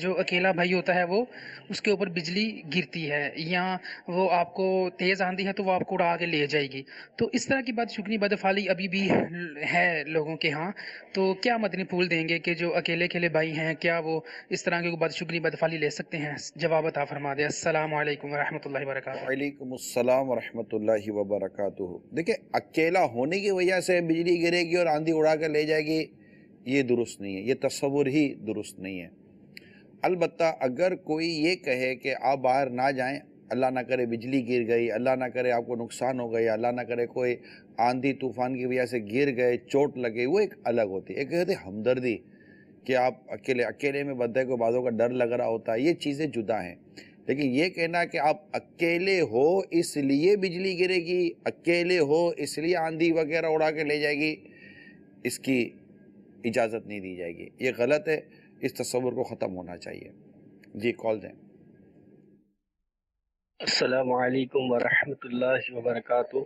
جو اکیلا بھائی ہوتا ہے وہ اس کے اوپر بجلی گرتی ہے, یا وہ آپ کو تیز آندھی ہے تو وہ آپ کو اڑا کے لے جائے گی. تو اس طرح کی بدشگنی بدفعلی ابھی بھی ہے لوگوں کے ہاں. تو کیا مدنی پھول دیں گے کہ جو اکیلے بھائی ہیں, کیا وہ اس طرح کی بدشگنی بدفعلی لے سکتے ہیں؟ جواب عطا فرما دیں. السلام علیکم ورحمۃ اللہ وبرکاتہ. وعلیکم السلام ورحمۃ اللہ وبرکاتہ. دیکھیں, اکیلا ہونے کی وجہ سے بجلی گرے گی اور آندھی اڑا کر لے جائے گی, یہ درست نہیں ہے, یہ تصور ہی درست نہیں ہے. البتہ اگر کوئی یہ کہے کہ آپ باہر نہ جائیں, اللہ نہ کرے بجلی گر گئی, اللہ نہ کرے آپ کو نقصان ہو گیا, اللہ نہ کرے کوئی آندھی طوفان کی وجہ سے گر گئے, چوٹ لگے, وہ ایک الگ ہوتی ہے. ایک کہتے ہیں ہمدردی, کہ آپ اکیلے میں بندے کو بازوں کا ڈر لگ رہا ہوتا ہے, یہ چیزیں جدا ہیں. لیکن یہ کہنا کہ آپ اکیلے ہو اس لیے بجلی گرے گی, اکیلے ہو اس لیے آندھی وغیرہ اڑا کے لے جائے گی, اس کی اجازت نہیں دی جائے گی. یہ غلط ہے, اس تصور کو ختم ہونا چاہیے. جی کال دیں. السلام علیکم ورحمۃ اللہ وبرکاتہ.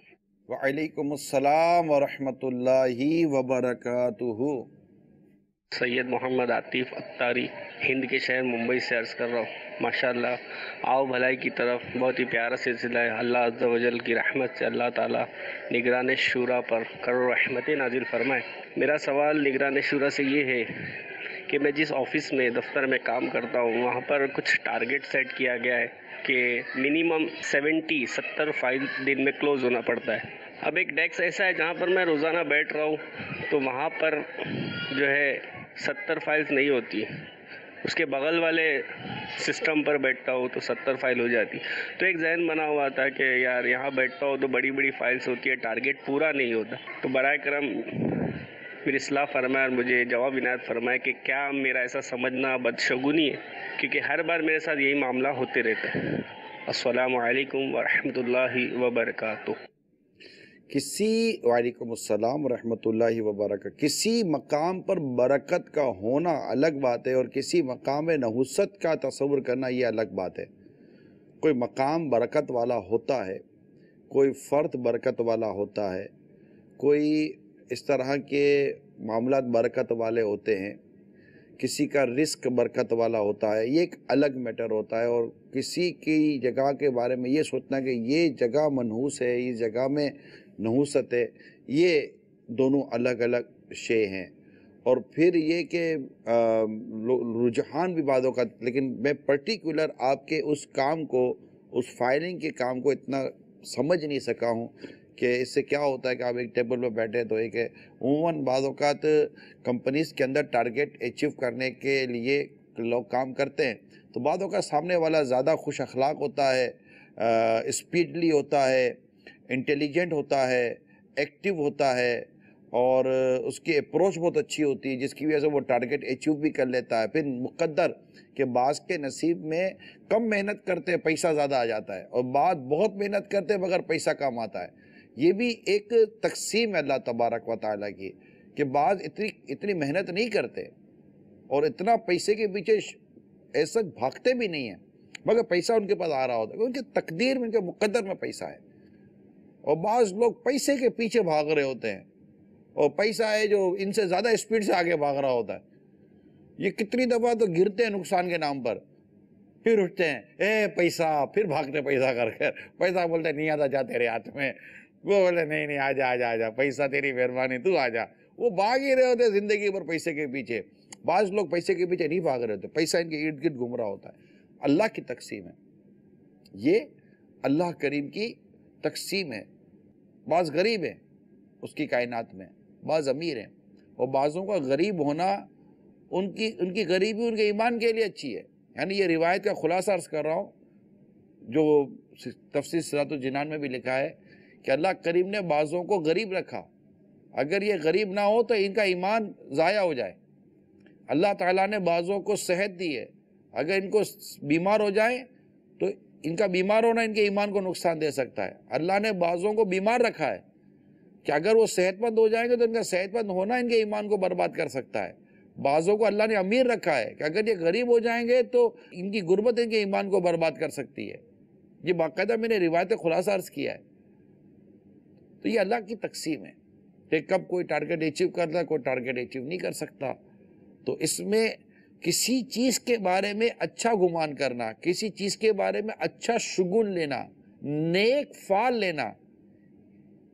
وعلیکم السلام ورحمۃ اللہ وبرکاتہ. سید محمد عاطف اتاری, ہند کے شہر ممبئی سے عرض کر رہا ہوں. ماشاءاللہ آؤ بھلائی کی طرف بہت ہی پیارا سلسلہ ہے. اللہ عز و جل کی رحمت سے اللہ تعالیٰ نگران شورا پر کرو رحمت نازل فرمائے. میرا سوال نگران شورا سے یہ ہے کہ میں جس آفس میں دفتر میں کام کرتا ہوں وہاں پر کچھ ٹارگٹ سیٹ کیا گیا ہے کہ منیمم 70 فائل دن میں کلوز ہونا پڑتا ہے. اب ایک ڈیسک ایسا ہے جہاں پر میں روزانہ بیٹھ رہا ہوں, تو وہاں پر جو ہے 70 فائلز نہیں ہوتی. اس کے بغل والے سسٹم پر بیٹھتا ہوں تو 70 فائل ہو جاتی. تو ایک ذہن بنا ہوا تھا کہ یار یہاں بیٹھتا ہوں تو بڑی بڑی فائلز ہوتی ہے, ٹارگٹ پورا نہیں ہوتا. تو برائے کرم میری اصلاح فرمائے اور مجھے جواب عنایت فرمائے کہ کیا میرا ایسا سمجھنا بدشگونی ہے، کیونکہ ہر بار میرے ساتھ یہی معاملہ ہوتے رہتا ہے۔ السلام علیکم ورحمۃ اللہ وبرکاتہ۔ وعلیکم السلام ورحمۃ اللہ وبرکاتہ۔ کسی مقام پر برکت کا ہونا الگ بات ہے، اور کسی مقام نحوست کا تصور کرنا یہ الگ بات ہے۔ کوئی مقام برکت والا ہوتا ہے، کوئی فرد برکت والا ہوتا ہے، کوئی اس طرح کے معاملات برکت والے ہوتے ہیں، کسی کا رزق برکت والا ہوتا ہے، یہ ایک الگ میٹر ہوتا ہے۔ اور کسی کی جگہ کے بارے میں یہ سوچنا کہ یہ جگہ منحوس ہے، اس جگہ میں نحوست ہے، یہ دونوں الگ الگ شے ہیں۔ اور پھر یہ کہ رجحان بھی بعض اوقات، لیکن میں پرٹیکولر آپ کے اس کام کو، اس فائلنگ کے کام کو اتنا سمجھ نہیں سکا ہوں کہ اس سے کیا ہوتا ہے کہ آپ ایک ٹیبل پہ بیٹھے تو ایک عموماً بعض اوقات کمپنیز کے اندر ٹارگیٹ اچیو کرنے کے لیے لوگ کام کرتے ہیں، تو بعض اوقات سامنے والا زیادہ خوش اخلاق ہوتا ہے، اسپیڈلی ہوتا ہے، انٹیلیجنٹ ہوتا ہے، ایکٹیو ہوتا ہے، اور اس کی اپروچ بہت اچھی ہوتی ہے، جس کی وجہ سے وہ ٹارگیٹ اچیو بھی کر لیتا ہے۔ پھر مقدر کہ بعض کے نصیب میں کم محنت کرتے پیسہ زیادہ آ جاتا ہے، اور بعض بہت محنت کرتے مگر پیسہ کم آتا ہے۔ یہ بھی ایک تقسیم ہے اللہ تبارک و تعالیٰ کی، کہ بعض اتنی محنت نہیں کرتے اور اتنا پیسے کے پیچھے ایسا بھاگتے بھی نہیں ہیں، مگر پیسہ ان کے پاس آ رہا ہوتا ہے، ان کے تقدیر میں، ان کے مقدر میں پیسہ ہے۔ اور بعض لوگ پیسے کے پیچھے بھاگ رہے ہوتے ہیں، اور پیسہ ہے جو ان سے زیادہ اسپیڈ سے آگے بھاگ رہا ہوتا ہے۔ یہ کتنی دفعہ تو گرتے ہیں نقصان کے نام پر، پھر اٹھتے ہیں، اے پیسہ، پھر بھاگتے پیسہ کر کر، پیسہ بولتے نہیں آتا جا تیرے ہاتھ میں، وہ بولتے نہیں آجا پیسہ تیری مہربانی، تو آجا۔ وہ بھاگ ہی رہے ہوتے زندگی پر پیسے کے پیچھے۔ بعض لوگ پیسے کے پیچھے نہیں بھاگ رہے ہوتے، پیسہ ان کے ارد گرد گھوم رہا ہوتا ہے۔ اللہ کی تقسیم ہے، یہ اللہ کریم کی تقسیم ہے۔ بعض غریب ہیں اس کی کائنات میں، بعض امیر ہیں، اور بعضوں کا غریب ہونا ان کی غریبی ان کے ایمان کے لیے اچھی ہے۔ یعنی یہ روایت کا خلاصہ عرض کر رہا ہوں، جو تفسیر صراط الجنان میں بھی لکھا ہے کہ اللہ کریم نے بعضوں کو غریب رکھا، اگر یہ غریب نہ ہو تو ان کا ایمان ضائع ہو جائے۔ اللہ تعالیٰ نے بعضوں کو صحت دی ہے، اگر ان کو بیمار ہو جائیں تو ان کا بیمار ہونا ان کے ایمان کو نقصان دے سکتا ہے۔ اللہ نے بعضوں کو بیمار رکھا ہے کہ اگر وہ صحت مند ہو جائیں گے تو ان کا صحت مند ہونا ان کے ایمان کو برباد کر سکتا ہے۔ بعضوں کو اللہ نے امیر رکھا ہے کہ اگر یہ غریب ہو جائیں گے تو ان کی غربت ان کے ایمان کو برباد کر سکتی ہے۔ یہ باقاعدہ میں نے روایت خلاصہ عرض کیا ہے۔ تو یہ اللہ کی تقسیم ہے کہ کب کوئی ٹارگیٹ اچیو کرتا ہے، کوئی ٹارگیٹ اچیو نہیں کر سکتا۔ تو اس میں کسی چیز کے بارے میں اچھا گمان کرنا، کسی چیز کے بارے میں اچھا شگون لینا، نیک فعل لینا،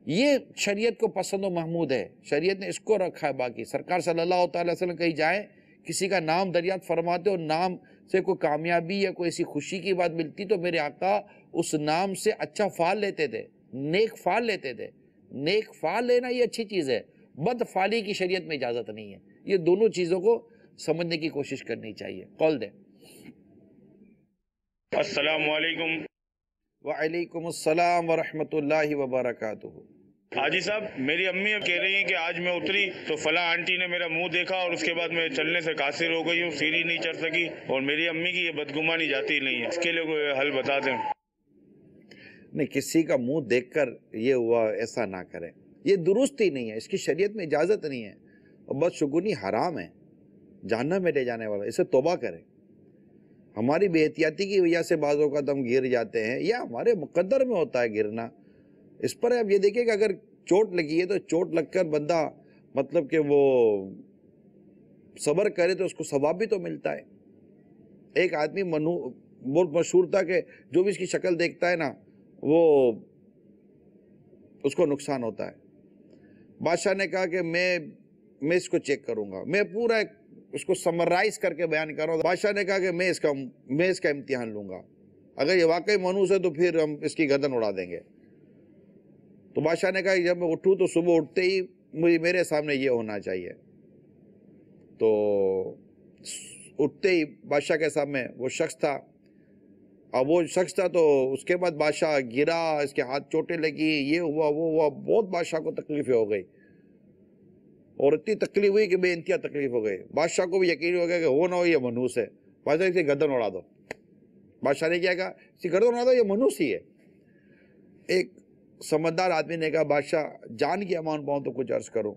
یہ شریعت کو پسند و محمود ہے۔ شریعت نے اس کو رکھا ہے۔ باقی سرکار صلی اللہ تعالی وسلم کہیں جائیں، کسی کا نام دریافت فرماتے اور نام سے کوئی کامیابی یا کوئی ایسی خوشی کی بات ملتی تو میرے آقا اس نام سے اچھا فعل لیتے تھے، نیک فعل لیتے تھے۔ نیک فعل لینا یہ اچھی چیز ہے، بد فعلی کی شریعت میں اجازت نہیں ہے۔ یہ دونوں چیزوں کو سمجھنے کی کوشش کرنی چاہیے۔ قول دیں۔ السلام علیکم۔ وعلیکم السلام ورحمۃ اللہ وبرکاتہ۔ حاجی صاحب، میری امی کہہ رہی ہیں کہ آج میں اتری تو فلاں آنٹی نے میرا منہ دیکھا اور اس کے بعد میں چلنے سے قاصر ہو گئی ہوں، سیڑھی نہیں چڑھ سکی، اور میری امی کی یہ بدگمانی جاتی نہیں ہے، اس کے لیے کوئی حل بتا دیں۔ نہیں، کسی کا منہ دیکھ کر یہ ہوا ایسا نہ کریں، یہ درست ہی نہیں ہے، اس کی شریعت میں اجازت نہیں ہے، اور بدشگونی حرام ہے، جہنم میں لے جانے والا، اسے توبہ کریں۔ ہماری بے احتیاطی کی وجہ سے بعض اوقات ہم گر جاتے ہیں، یا ہمارے مقدر میں ہوتا ہے گرنا۔ اس پر آپ یہ دیکھیں کہ اگر چوٹ لگی ہے تو چوٹ لگ کر بندہ مطلب کہ وہ صبر کرے تو اس کو ثواب بھی تو ملتا ہے۔ ایک آدمی بہت مشہور تھا کہ جو بھی اس کی شکل دیکھتا ہے نا وہ اس کو نقصان ہوتا ہے۔ بادشاہ نے کہا کہ میں اس کو چیک کروں گا، میں پورا اس کو سمرائز کر کے بیان کر رہا ہوں۔ بادشاہ نے کہا کہ میں اس کا امتحان لوں گا، اگر یہ واقعی منحوس ہے تو پھر ہم اس کی گردن اڑا دیں گے۔ تو بادشاہ نے کہا کہ جب میں اٹھوں تو صبح اٹھتے ہی میرے سامنے یہ ہونا چاہیے۔ تو اٹھتے ہی بادشاہ کے سامنے وہ شخص تھا، اب وہ شخص تھا تو اس کے بعد بادشاہ گرا، اس کے ہاتھ چوٹیں لگی، یہ ہوا وہ ہوا، بہت بادشاہ کو تکلیفیں ہو گئی۔ اور اتنی تکلیف ہوئی کہ بے انتہا تکلیف ہو گئی. بادشاہ کو بھی یقین ہو گیا کہ وہ نہ ہو یہ منحوس ہے. بادشاہ اسے گردن اڑا دو. بادشاہ نے کیا کہا اس کی گردن اڑا دو، یہ منحوس ہی ہے. ایک سمجھدار آدمی نے کہا بادشاہ جان کی امان پاؤں تو کچھ عرض کرو.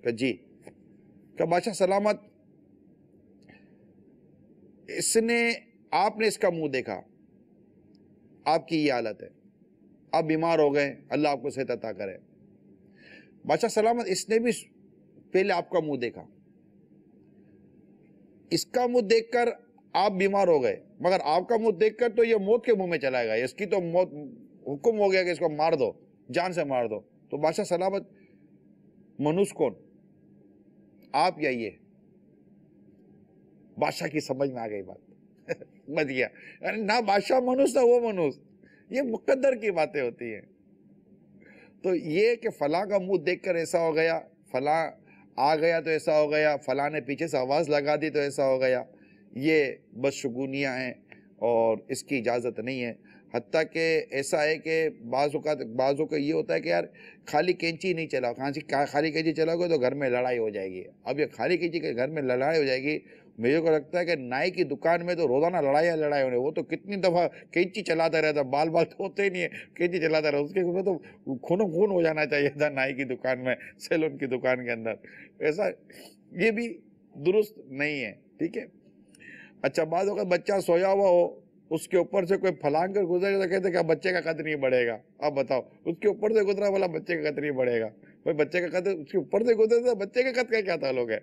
کہ جی. کہ بادشاہ سلامت، آپ نے اس کا منہ دیکھا، آپ کی یہ حالت ہے، آپ بیمار ہو گئے، اللہ آپ کو صحت عطا کرے. بادشاہ سلامت، اس نے بھی پہلے آپ کا منہ دیکھا، اس کا منہ دیکھ کر آپ بیمار ہو گئے، مگر آپ کا منہ دیکھ کر تو یہ موت کے منہ میں چلا گیا. اس کی تو موت حکم ہو گیا کہ اس کو مار دو، جان سے مار دو. تو بادشاہ سلامت، منوس کون، آپ یا یہ؟ بادشاہ کی سمجھ میں آ گئی بات. بچ گیا. یعنی نہ بادشاہ منوس نہ وہ منوس، یہ مقدر کی باتیں ہوتی ہیں. تو یہ کہ فلاں کا منہ دیکھ کر ایسا ہو گیا، فلاں آ گیا تو ایسا ہو گیا، فلاں نے پیچھے سے آواز لگا دی تو ایسا ہو گیا، یہ بدشگونیاں ہیں اور اس کی اجازت نہیں ہے. حتیٰ کہ ایسا ہے کہ بعضوں کا یہ ہوتا ہے کہ یار خالی کینچی نہیں چلاؤ، خالی کینچی چلاؤ گے تو گھر میں لڑائی ہو جائے گی. اب یہ خالی کینچی کے گھر میں لڑائی ہو جائے گی، میرے کو لگتا ہے کہ نائی کی دکان میں تو روزانہ لڑائی ہونے. وہ تو کتنی دفعہ کینچی چلاتا رہتا، بال تو ہوتے ہی نہیں ہے، کینچی چلاتا رہتا. اس کے تو خون ہو جانا چاہیے تھا نائی کی دکان میں، سیلون کی دکان کے اندر. ایسا یہ بھی درست نہیں ہے. ٹھیک ہے. اچھا، بعض اوقات بچہ سویا ہوا ہو، اس کے اوپر سے کوئی پھلانگ کر گزرے تو کہتے ہیں کہ بچے کا قد نہیں بڑھے گا. آپ بتاؤ، اس کے اوپر سے گزرا والا بچے کا قد نہیں بڑھے گا. بھائی بچے کا قد اس کے اوپر سے گزرے تو بچے کے قد کا کیا تعلق ہے؟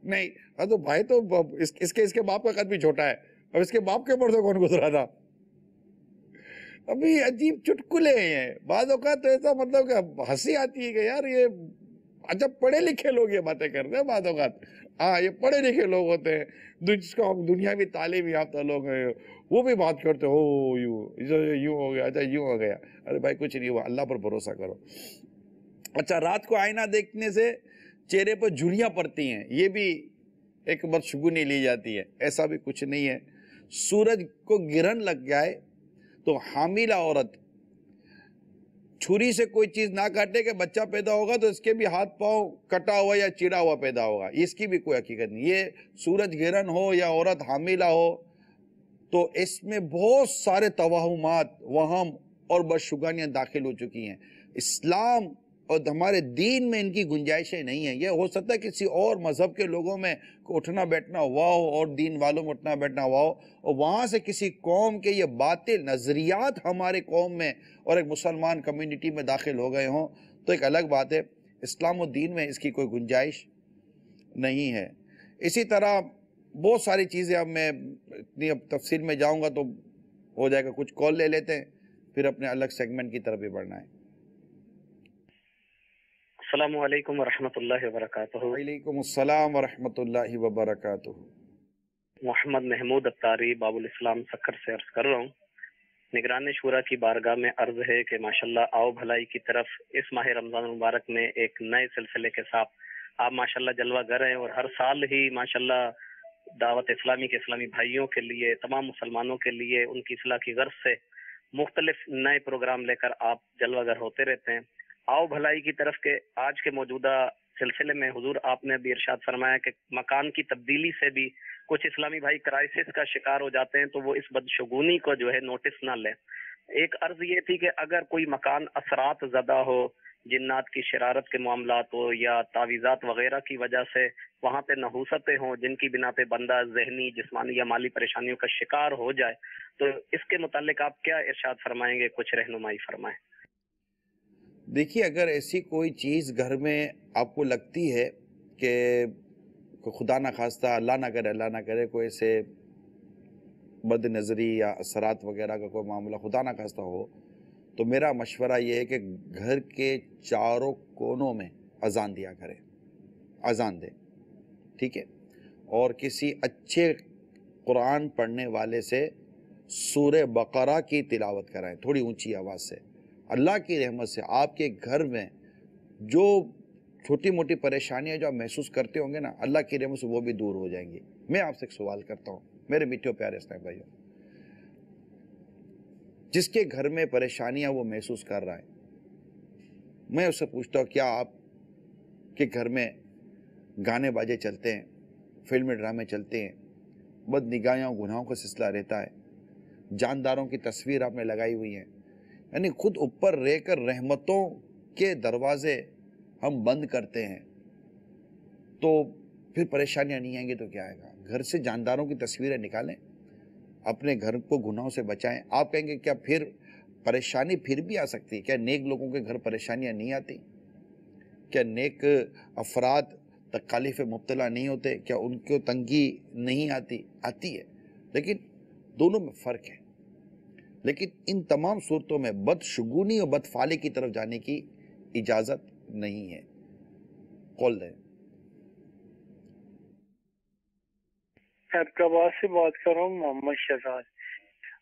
نہیں. تو بھائی تو اس کے باپ کا قد بھی چھوٹا ہے، اب اس کے باپ کے اوپر سے کون گزرا تھا؟ ابھی عجیب چٹکلے ہیں بعض اوقات. تو ایسا مطلب کہ ہنسی آتی ہے کہ یار یہ اچھا پڑھے لکھے لوگ یہ باتیں کرتے ہیں بعض اوقات. ہاں، یہ پڑھے لکھے لوگ ہوتے ہیں جس کو ہم دنیاوی تعلیم یافتہ لوگ ہیں، وہ بھی بات کرتے ہو یوں ہو گیا، اچھا یوں ہو گیا. ارے بھائی کچھ نہیں ہوا، اللہ پر بھروسہ کرو. اچھا، رات کو آئینہ دیکھنے سے چہرے پر جھریاں پڑتی ہیں، یہ بھی ایک بدشگونی لی جاتی ہے. ایسا بھی کچھ نہیں ہے. سورج کو گرہن لگ جائے تو حاملہ عورت چھری سے کوئی چیز نہ کاٹے کہ بچہ پیدا ہوگا تو اس کے بھی ہاتھ پاؤں کٹا ہوا یا چیڑا ہوا پیدا ہوگا، اس کی بھی کوئی حقیقت نہیں. یہ سورج گرہن ہو یا عورت حاملہ ہو تو اس میں بہت سارے توہمات، وہم اور بدشگونیاں داخل ہو چکی ہیں. اسلام اور ہمارے دین میں ان کی گنجائشیں نہیں ہیں. یہ ہو سکتا ہے کسی اور مذہب کے لوگوں میں اٹھنا بیٹھنا ہوا ہو اور دین والوں میں اٹھنا بیٹھنا ہوا ہو، اور وہاں سے کسی قوم کے یہ باطل نظریات ہمارے قوم میں اور ایک مسلمان کمیونٹی میں داخل ہو گئے ہوں تو ایک الگ بات ہے. اسلام و دین میں اس کی کوئی گنجائش نہیں ہے. اسی طرح بہت ساری چیزیں، اب میں اتنی تفصیل میں جاؤں گا تو ہو جائے گا. کچھ کال لے لیتے ہیں پھر اپنے الگ سیگمنٹ کی طرف بھی بڑھنا ہے. السلام علیکم ورحمۃ اللہ وبرکاتہ. وعلیکم السلام ورحمۃ اللہ وبرکاتہ. محمد محمود اتاری باب الاسلام سکر سے عرض کر رہا ہوں. نگران شورا کی بارگاہ میں عرض ہے کہ ماشاءاللہ آؤ بھلائی کی طرف اس ماہ رمضان المبارک میں ایک نئے سلسلے کے ساتھ آپ ماشاءاللہ جلوہ گر ہیں، اور ہر سال ہی ماشاءاللہ دعوت اسلامی کے اسلامی بھائیوں کے لیے، تمام مسلمانوں کے لیے ان کی اصلاح کی غرض سے مختلف نئے پروگرام لے کر آپ جلوہ گر ہوتے رہتے ہیں. آؤ بھلائی کی طرف کے آج کے موجودہ سلسلے میں حضور آپ نے بھی ارشاد فرمایا کہ مکان کی تبدیلی سے بھی کچھ اسلامی بھائی کرائسس کا شکار ہو جاتے ہیں، تو وہ اس بدشگونی کو جو ہے نوٹس نہ لیں. ایک عرض یہ تھی کہ اگر کوئی مکان اثرات زدہ ہو، جنات کی شرارت کے معاملات ہو یا تعویذات وغیرہ کی وجہ سے وہاں پہ نحوستیں ہوں جن کی بنا پہ بندہ ذہنی، جسمانی یا مالی پریشانیوں کا شکار ہو جائے، تو اس کے متعلق آپ کیا ارشاد فرمائیں گے؟ کچھ رہنمائی فرمائیں. دیکھیے، اگر ایسی کوئی چیز گھر میں آپ کو لگتی ہے کہ خدا نہ خواستہ، اللہ نہ کرے کوئی ایسے بد نظری یا اثرات وغیرہ کا کوئی معاملہ خدا نہ خواستہ ہو، تو میرا مشورہ یہ ہے کہ گھر کے چاروں کونوں میں اذان دیا کریں، اذان دیں. ٹھیک ہے. اور کسی اچھے قرآن پڑھنے والے سے سورہ بقرہ کی تلاوت کرائیں تھوڑی اونچی آواز سے. اللہ کی رحمت سے آپ کے گھر میں جو چھوٹی موٹی پریشانیاں جو آپ محسوس کرتے ہوں گے نا، اللہ کی رحمت سے وہ بھی دور ہو جائیں گی. میں آپ سے ایک سوال کرتا ہوں میرے میٹھے پیارے اسلام بھائیوں، جس کے گھر میں پریشانیاں وہ محسوس کر رہا ہے، میں اس سے پوچھتا ہوں کہ گھر میں گانے باجے چلتے ہیں، فلم ڈرامے چلتے ہیں، بد نگاہیوں گناہوں کا سلسلہ رہتا ہے، جانداروں کی تصویر آپ نے لگائی ہوئی ہیں، یعنی خود اوپر رہ کر رحمتوں کے دروازے ہم بند کرتے ہیں تو پھر پریشانیاں نہیں آئیں گی تو کیا آئے گا؟ گھر سے جانداروں کی تصویریں نکالیں، اپنے گھر کو گناہوں سے بچائیں۔ آپ کہیں گے کیا پھر پریشانی پھر بھی آ سکتی ہے؟ کیا نیک لوگوں کے گھر پریشانیاں نہیں آتی؟ کیا نیک افراد تکالیف مبتلا نہیں ہوتے؟ کیا ان کو تنگی نہیں آتی؟ آتی ہے، لیکن دونوں میں فرق ہے۔ لیکن ان تمام صورتوں میں بدشگونی اور بدفعلی کی طرف جانے کی اجازت نہیں ہے۔ قول دیں۔ حیدرآباد سے بات کر رہا ہوں، محمد شہزاد۔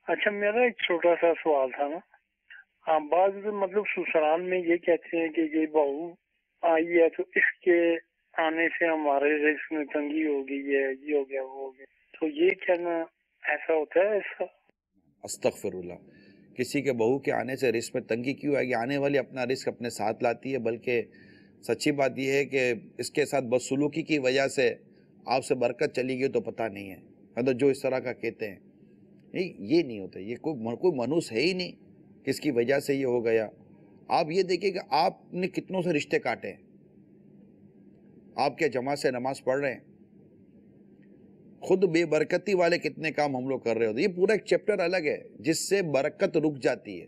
اچھا، میرا ایک چھوٹا سا سوال تھا نا، بعض مطلب سسرال میں یہ کہتے ہیں کہ یہ بہو آئی ہے تو اس کے آنے سے ہمارے رزق میں تنگی ہو گئی ہے، یہ ہو گیا وہ ہو گیا، تو یہ کہنا ایسا ہوتا ہے ایسا؟ استغفر اللہ، کسی کے بہو کے آنے سے رزق میں تنگی کیوں آئے گی؟ آنے والی اپنا رزق اپنے ساتھ لاتی ہے، بلکہ سچی بات یہ ہے کہ اس کے ساتھ بدسلوکی کی وجہ سے آپ سے برکت چلی گئی تو پتہ نہیں ہے، مطلب جو اس طرح کا کہتے ہیں یہ نہیں ہوتا، یہ کوئی منوس ہے ہی نہیں کہ اس کی وجہ سے یہ ہو گیا۔ آپ یہ دیکھیں کہ آپ نے کتنوں سے رشتے کاٹے ہیں، آپ کیا جماعت سے نماز پڑھ رہے ہیں؟ خود بے برکتی والے کتنے کام ہم لوگ کر رہے ہوتے ہیں۔ یہ پورا ایک چیپٹر الگ ہے جس سے برکت رک جاتی ہے،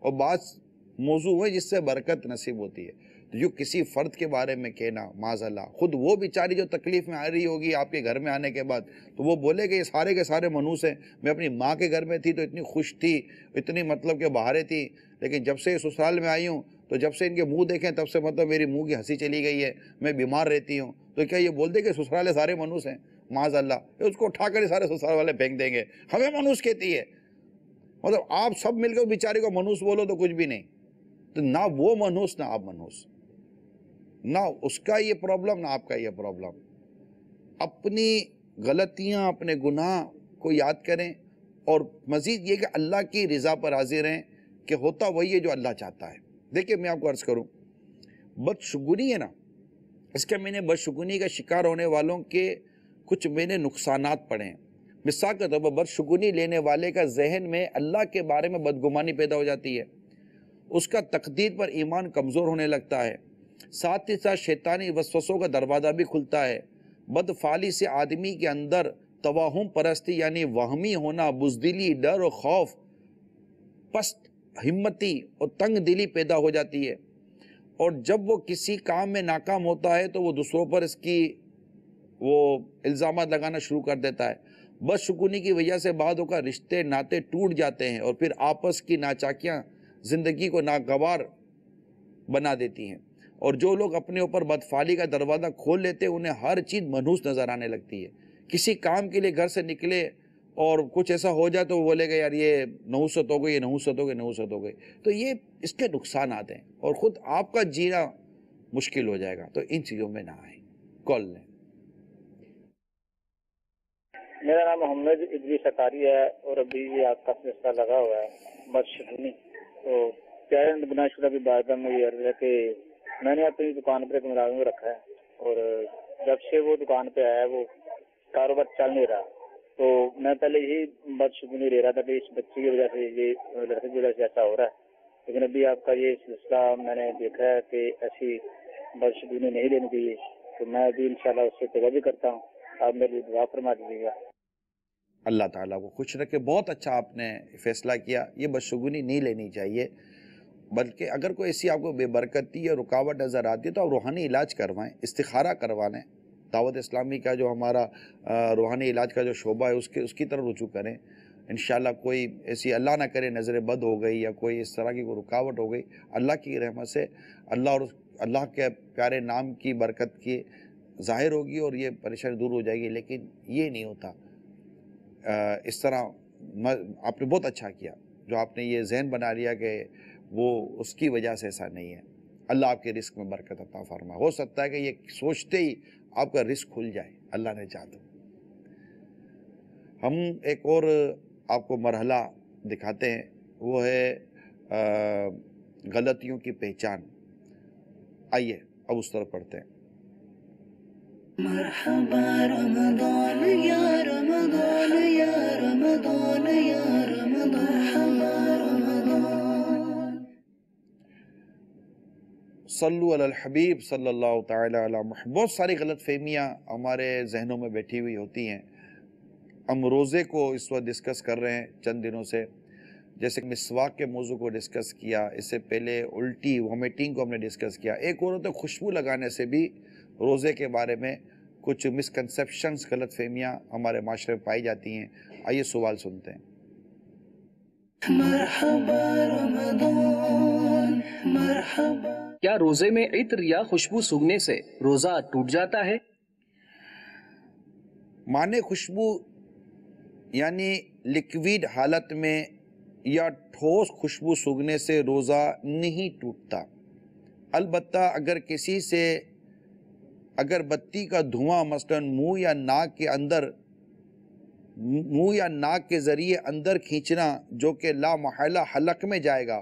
اور بعض موضوع ہے جس سے برکت نصیب ہوتی ہے۔ تو جو کسی فرد کے بارے میں کہنا معاذ اللہ، خود وہ بیچاری جو تکلیف میں آ رہی ہوگی آپ کے گھر میں آنے کے بعد، تو وہ بولے کہ یہ سارے کے سارے منوس ہیں، میں اپنی ماں کے گھر میں تھی تو اتنی خوش تھی، اتنی مطلب کہ بہاریں تھی، لیکن جب سے سسرال میں آئی ہوں تو جب سے ان کے منہ دیکھیں تب سے مطلب میری منہ کی ہنسی چلی گئی ہے، میں بیمار رہتی ہوں۔ تو کیا یہ بول دے کہ سسرال سارے منوس ہیں؟ معاذ اللہ، اس کو اٹھا کر سارے سسرال والے پھینک دیں گے، ہمیں منوس کہتی ہے۔ مطلب آپ سب مل کر بیچارے کو منوس بولو تو کچھ بھی نہیں، تو نہ وہ منوس نہ آپ منوس، نہ اس کا یہ پرابلم نہ آپ کا یہ پرابلم۔ اپنی غلطیاں اپنے گناہ کو یاد کریں، اور مزید یہ کہ اللہ کی رضا پر راضی رہیں کہ ہوتا وہی ہے جو اللہ چاہتا ہے۔ دیکھیں میں آپ کو عرض کروں، بدشگونی ہے نا، اس کے میں نے بدشگونی کا شکار ہونے والوں کے کچھ میں نے نقصانات پڑھے ہیں۔ مثال کے طور پر بدشگونی لینے والے کا ذہن میں اللہ کے بارے میں بدگمانی پیدا ہو جاتی ہے، اس کا تقدیر پر ایمان کمزور ہونے لگتا ہے، ساتھ ہی ساتھ شیطانی وسوسوں کا دروازہ بھی کھلتا ہے۔ بدفعلی سے آدمی کے اندر توہم پرستی یعنی وہمی ہونا، بزدلی، ڈر و خوف، پست ہمتی اور تنگ دلی پیدا ہو جاتی ہے، اور جب وہ کسی کام میں ناکام ہوتا ہے تو وہ دوسروں پر اس کی وہ الزامات لگانا شروع کر دیتا ہے۔ بدشگونی کی وجہ سے بعضوں کا رشتے ناطے ٹوٹ جاتے ہیں، اور پھر آپس کی ناچاکیاں زندگی کو ناگوار بنا دیتی ہیں، اور جو لوگ اپنے اوپر بدفعلی کا دروازہ کھول لیتے ہیں انہیں ہر چیز منحوس نظر آنے لگتی ہے۔ کسی کام کے لیے گھر سے نکلے اور کچھ ایسا ہو جائے تو وہ بولے گا یار یہ نحوست ہو گئی، یہ نحوست ہو گئی، نحوست ہو گئی، تو یہ اس کے نقصانات ہیں، اور خود آپ کا جینا مشکل ہو جائے گا، تو ان چیزوں میں نہ آئیں۔ کال لیں۔ میرا نام محمد ادریس اتاری ہے، اور ابھی یہ آپ کا فیصلہ لگا ہوا ہے بدشگونی، تو پیرنٹ بنا شدہ بھی بات میں یہ عرض ہے کہ میں نے اپنی دکان پر ایک ملازم رکھا ہے، اور جب سے وہ دکان پہ آیا ہے وہ کاروبار چل نہیں رہا، تو میں پہلے یہی بدشگونی لے رہا تھا کہ اس بچے کی وجہ سے، یہ لڑکے کی وجہ سے ایسا ہو رہا ہے، لیکن ابھی آپ کا یہ سلسلہ میں نے دیکھا ہے کہ ایسی بدشگونی نہیں لینی چاہیے، تو میں ابھی انشاءاللہ اس سے توبہ بھی کرتا ہوں۔ آپ میری دعا فرما دیجیے گا۔ اللہ تعالیٰ کو خوش رکھے۔ بہت اچھا آپ نے فیصلہ کیا، یہ بدشگونی نہیں لینی چاہیے، بلکہ اگر کوئی ایسی آپ کو بے برکتی یا رکاوٹ نظر آتی ہے تو آپ روحانی علاج کروائیں، استخارہ کروا لیں۔ دعوت اسلامی کا جو ہمارا روحانی علاج کا جو شعبہ ہے اس کی طرف رجوع کریں، انشاءاللہ کوئی ایسی اللہ نہ کرے نظر بد ہو گئی یا کوئی اس طرح کی کوئی رکاوٹ ہو گئی، اللہ کی رحمت سے اللہ کے پیارے نام کی برکت کی ظاہر ہوگی اور یہ پریشانی دور ہو جائے گی، لیکن یہ نہیں ہوتا۔ اس طرح آپ نے بہت اچھا کیا جو آپ نے یہ ذہن بنا لیا کہ وہ اس کی وجہ سے ایسا نہیں ہے۔ اللہ آپ کے رزق میں برکت عطا فرما۔ ہو سکتا ہے کہ یہ سوچتے ہی آپ کا رزق کھل جائے، اللہ نے چاہا تو۔ ہم ایک اور آپ کو مرحلہ دکھاتے ہیں، وہ ہے غلطیوں کی پہچان۔ آئیے اب اس طرف پڑھتے ہیں۔ مرحبا رمضان یا رمضان یا رمضان یا رمضان رمضان. صلو علی الحبیب صلی اللہ تعالی علی محمد. بہت ساری غلط فہمیاں ہمارے ذہنوں میں بیٹھی ہوئی ہوتی ہیں. ہم روزے کو اس وقت ڈسکس کر رہے ہیں چند دنوں سے. جیسے مسواک کے موضوع کو ڈسکس کیا، اس سے پہلے الٹی وومیٹنگ کو ہم نے ڈسکس کیا. ایک اور ہوتا ہے خوشبو لگانے سے بھی روزے کے بارے میں کچھ مسکنسیپشنز، غلط فہمیاں ہمارے معاشرے میں پائی جاتی ہیں. آئیے سوال سنتے ہیں. مرحبا رمضان مرحبا. کیا روزے میں عطر یا خوشبو سونگھنے سے روزہ ٹوٹ جاتا ہے؟ معنی خوشبو یعنی لیکویڈ حالت میں یا ٹھوس خوشبو سونگھنے سے روزہ نہیں ٹوٹتا. البتہ اگر کسی سے اگربتی کا دھواں مثلا منہ یا ناک کے ذریعے اندر کھینچنا جو کہ لا محالہ حلق میں جائے گا،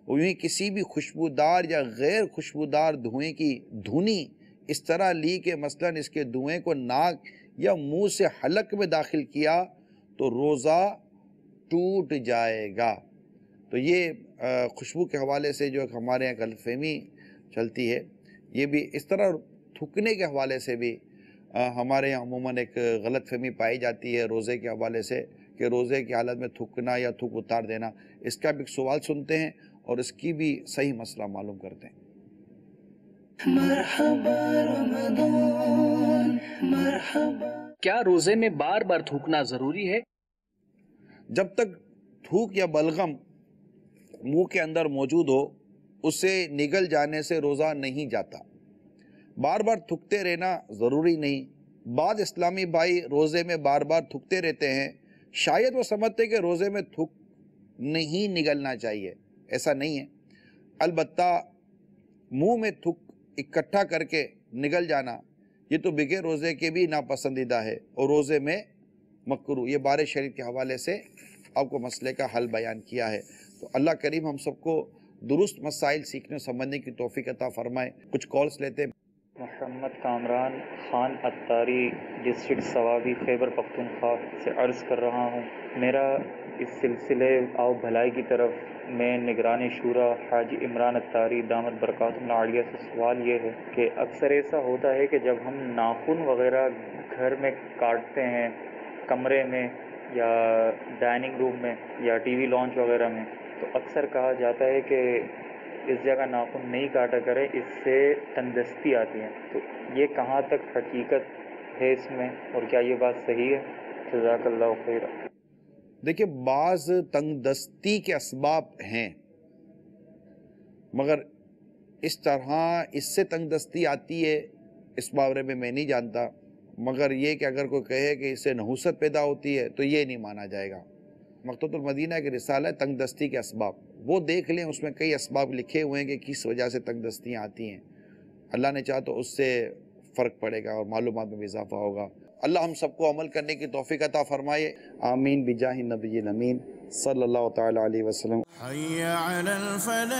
وہیں کسی بھی خوشبودار یا غیر خوشبودار دھوئیں کی دھنی اس طرح لی کہ مثلا اس کے دھوئیں کو ناک یا منہ سے حلق میں داخل کیا تو روزہ ٹوٹ جائے گا. تو یہ خوشبو کے حوالے سے جو ہمارے یہاں غلط فہمی چلتی ہے، یہ بھی اس طرح تھوکنے کے حوالے سے بھی ہمارے یہاں عموماً ایک غلط فہمی پائی جاتی ہے روزے کے حوالے سے کہ روزے کی حالت میں تھوکنا یا تھوک اتار دینا. اس کا بھی ایک سوال سنتے ہیں اور اس کی بھی صحیح مسئلہ معلوم کرتے ہیں. مرحبا رمضان مرحبا. کیا روزے میں بار بار تھوکنا ضروری ہے؟ جب تک تھوک یا بلغم منہ کے اندر موجود ہو، اسے نگل جانے سے روزہ نہیں جاتا. بار بار تھکتے رہنا ضروری نہیں. بعض اسلامی بھائی روزے میں بار بار تھکتے رہتے ہیں. شاید وہ سمجھتے کہ روزے میں تھک نہیں نگلنا چاہیے. ایسا نہیں ہے. البتہ منہ میں تھک اکٹھا کر کے نگل جانا یہ تو بغیر روزے کے بھی ناپسندیدہ ہے اور روزے میں مکروہ. یہ بارِ شریف کے حوالے سے آپ کو مسئلے کا حل بیان کیا ہے. تو اللہ کریم ہم سب کو درست مسائل سیکھنے و سمجھنے کی توفیق عطا فرمائے. کچھ کالز لیتے ہیں. محمد کامران خان اتاری، ڈسٹرکٹ سوابی، خیبر پختونخوا سے عرض کر رہا ہوں. میرا اس سلسلے آؤ بھلائی کی طرف میں نگران شورا حاجی عمران اتاری دامت برکاتہ عالیہ سے سوال یہ ہے کہ اکثر ایسا ہوتا ہے کہ جب ہم ناخن وغیرہ گھر میں کاٹتے ہیں، کمرے میں یا ڈائننگ روم میں یا ٹی وی لانچ وغیرہ میں، تو اکثر کہا جاتا ہے کہ اس جگہ ناخن نہیں کاٹا کرے، اس سے تندرستی آتی ہے. تو یہ کہاں تک حقیقت ہے اس میں اور کیا یہ بات صحیح ہے؟ جزاک اللہ خیر. دیکھیں، بعض تنگ دستی کے اسباب ہیں، مگر اس طرح اس سے تنگ دستی آتی ہے اس بارے میں نہیں جانتا. مگر یہ کہ اگر کوئی کہے کہ اس سے نحوست پیدا ہوتی ہے تو یہ نہیں مانا جائے گا. مکتوبۃ المدینہ کے رسالہ ہے تنگ دستی کے اسباب، وہ دیکھ لیں. اس میں کئی اسباب لکھے ہوئے ہیں کہ کس وجہ سے تنگ دستیاں آتی ہیں. اللہ نے چاہا تو اس سے فرق پڑے گا اور معلومات میں بھی اضافہ ہوگا. اللہ ہم سب کو عمل کرنے کی توفیق عطا فرمائے. آمین بجاہ نبی الامین صلی اللہ تعالی علیہ وسلم. حی علی الفلاح.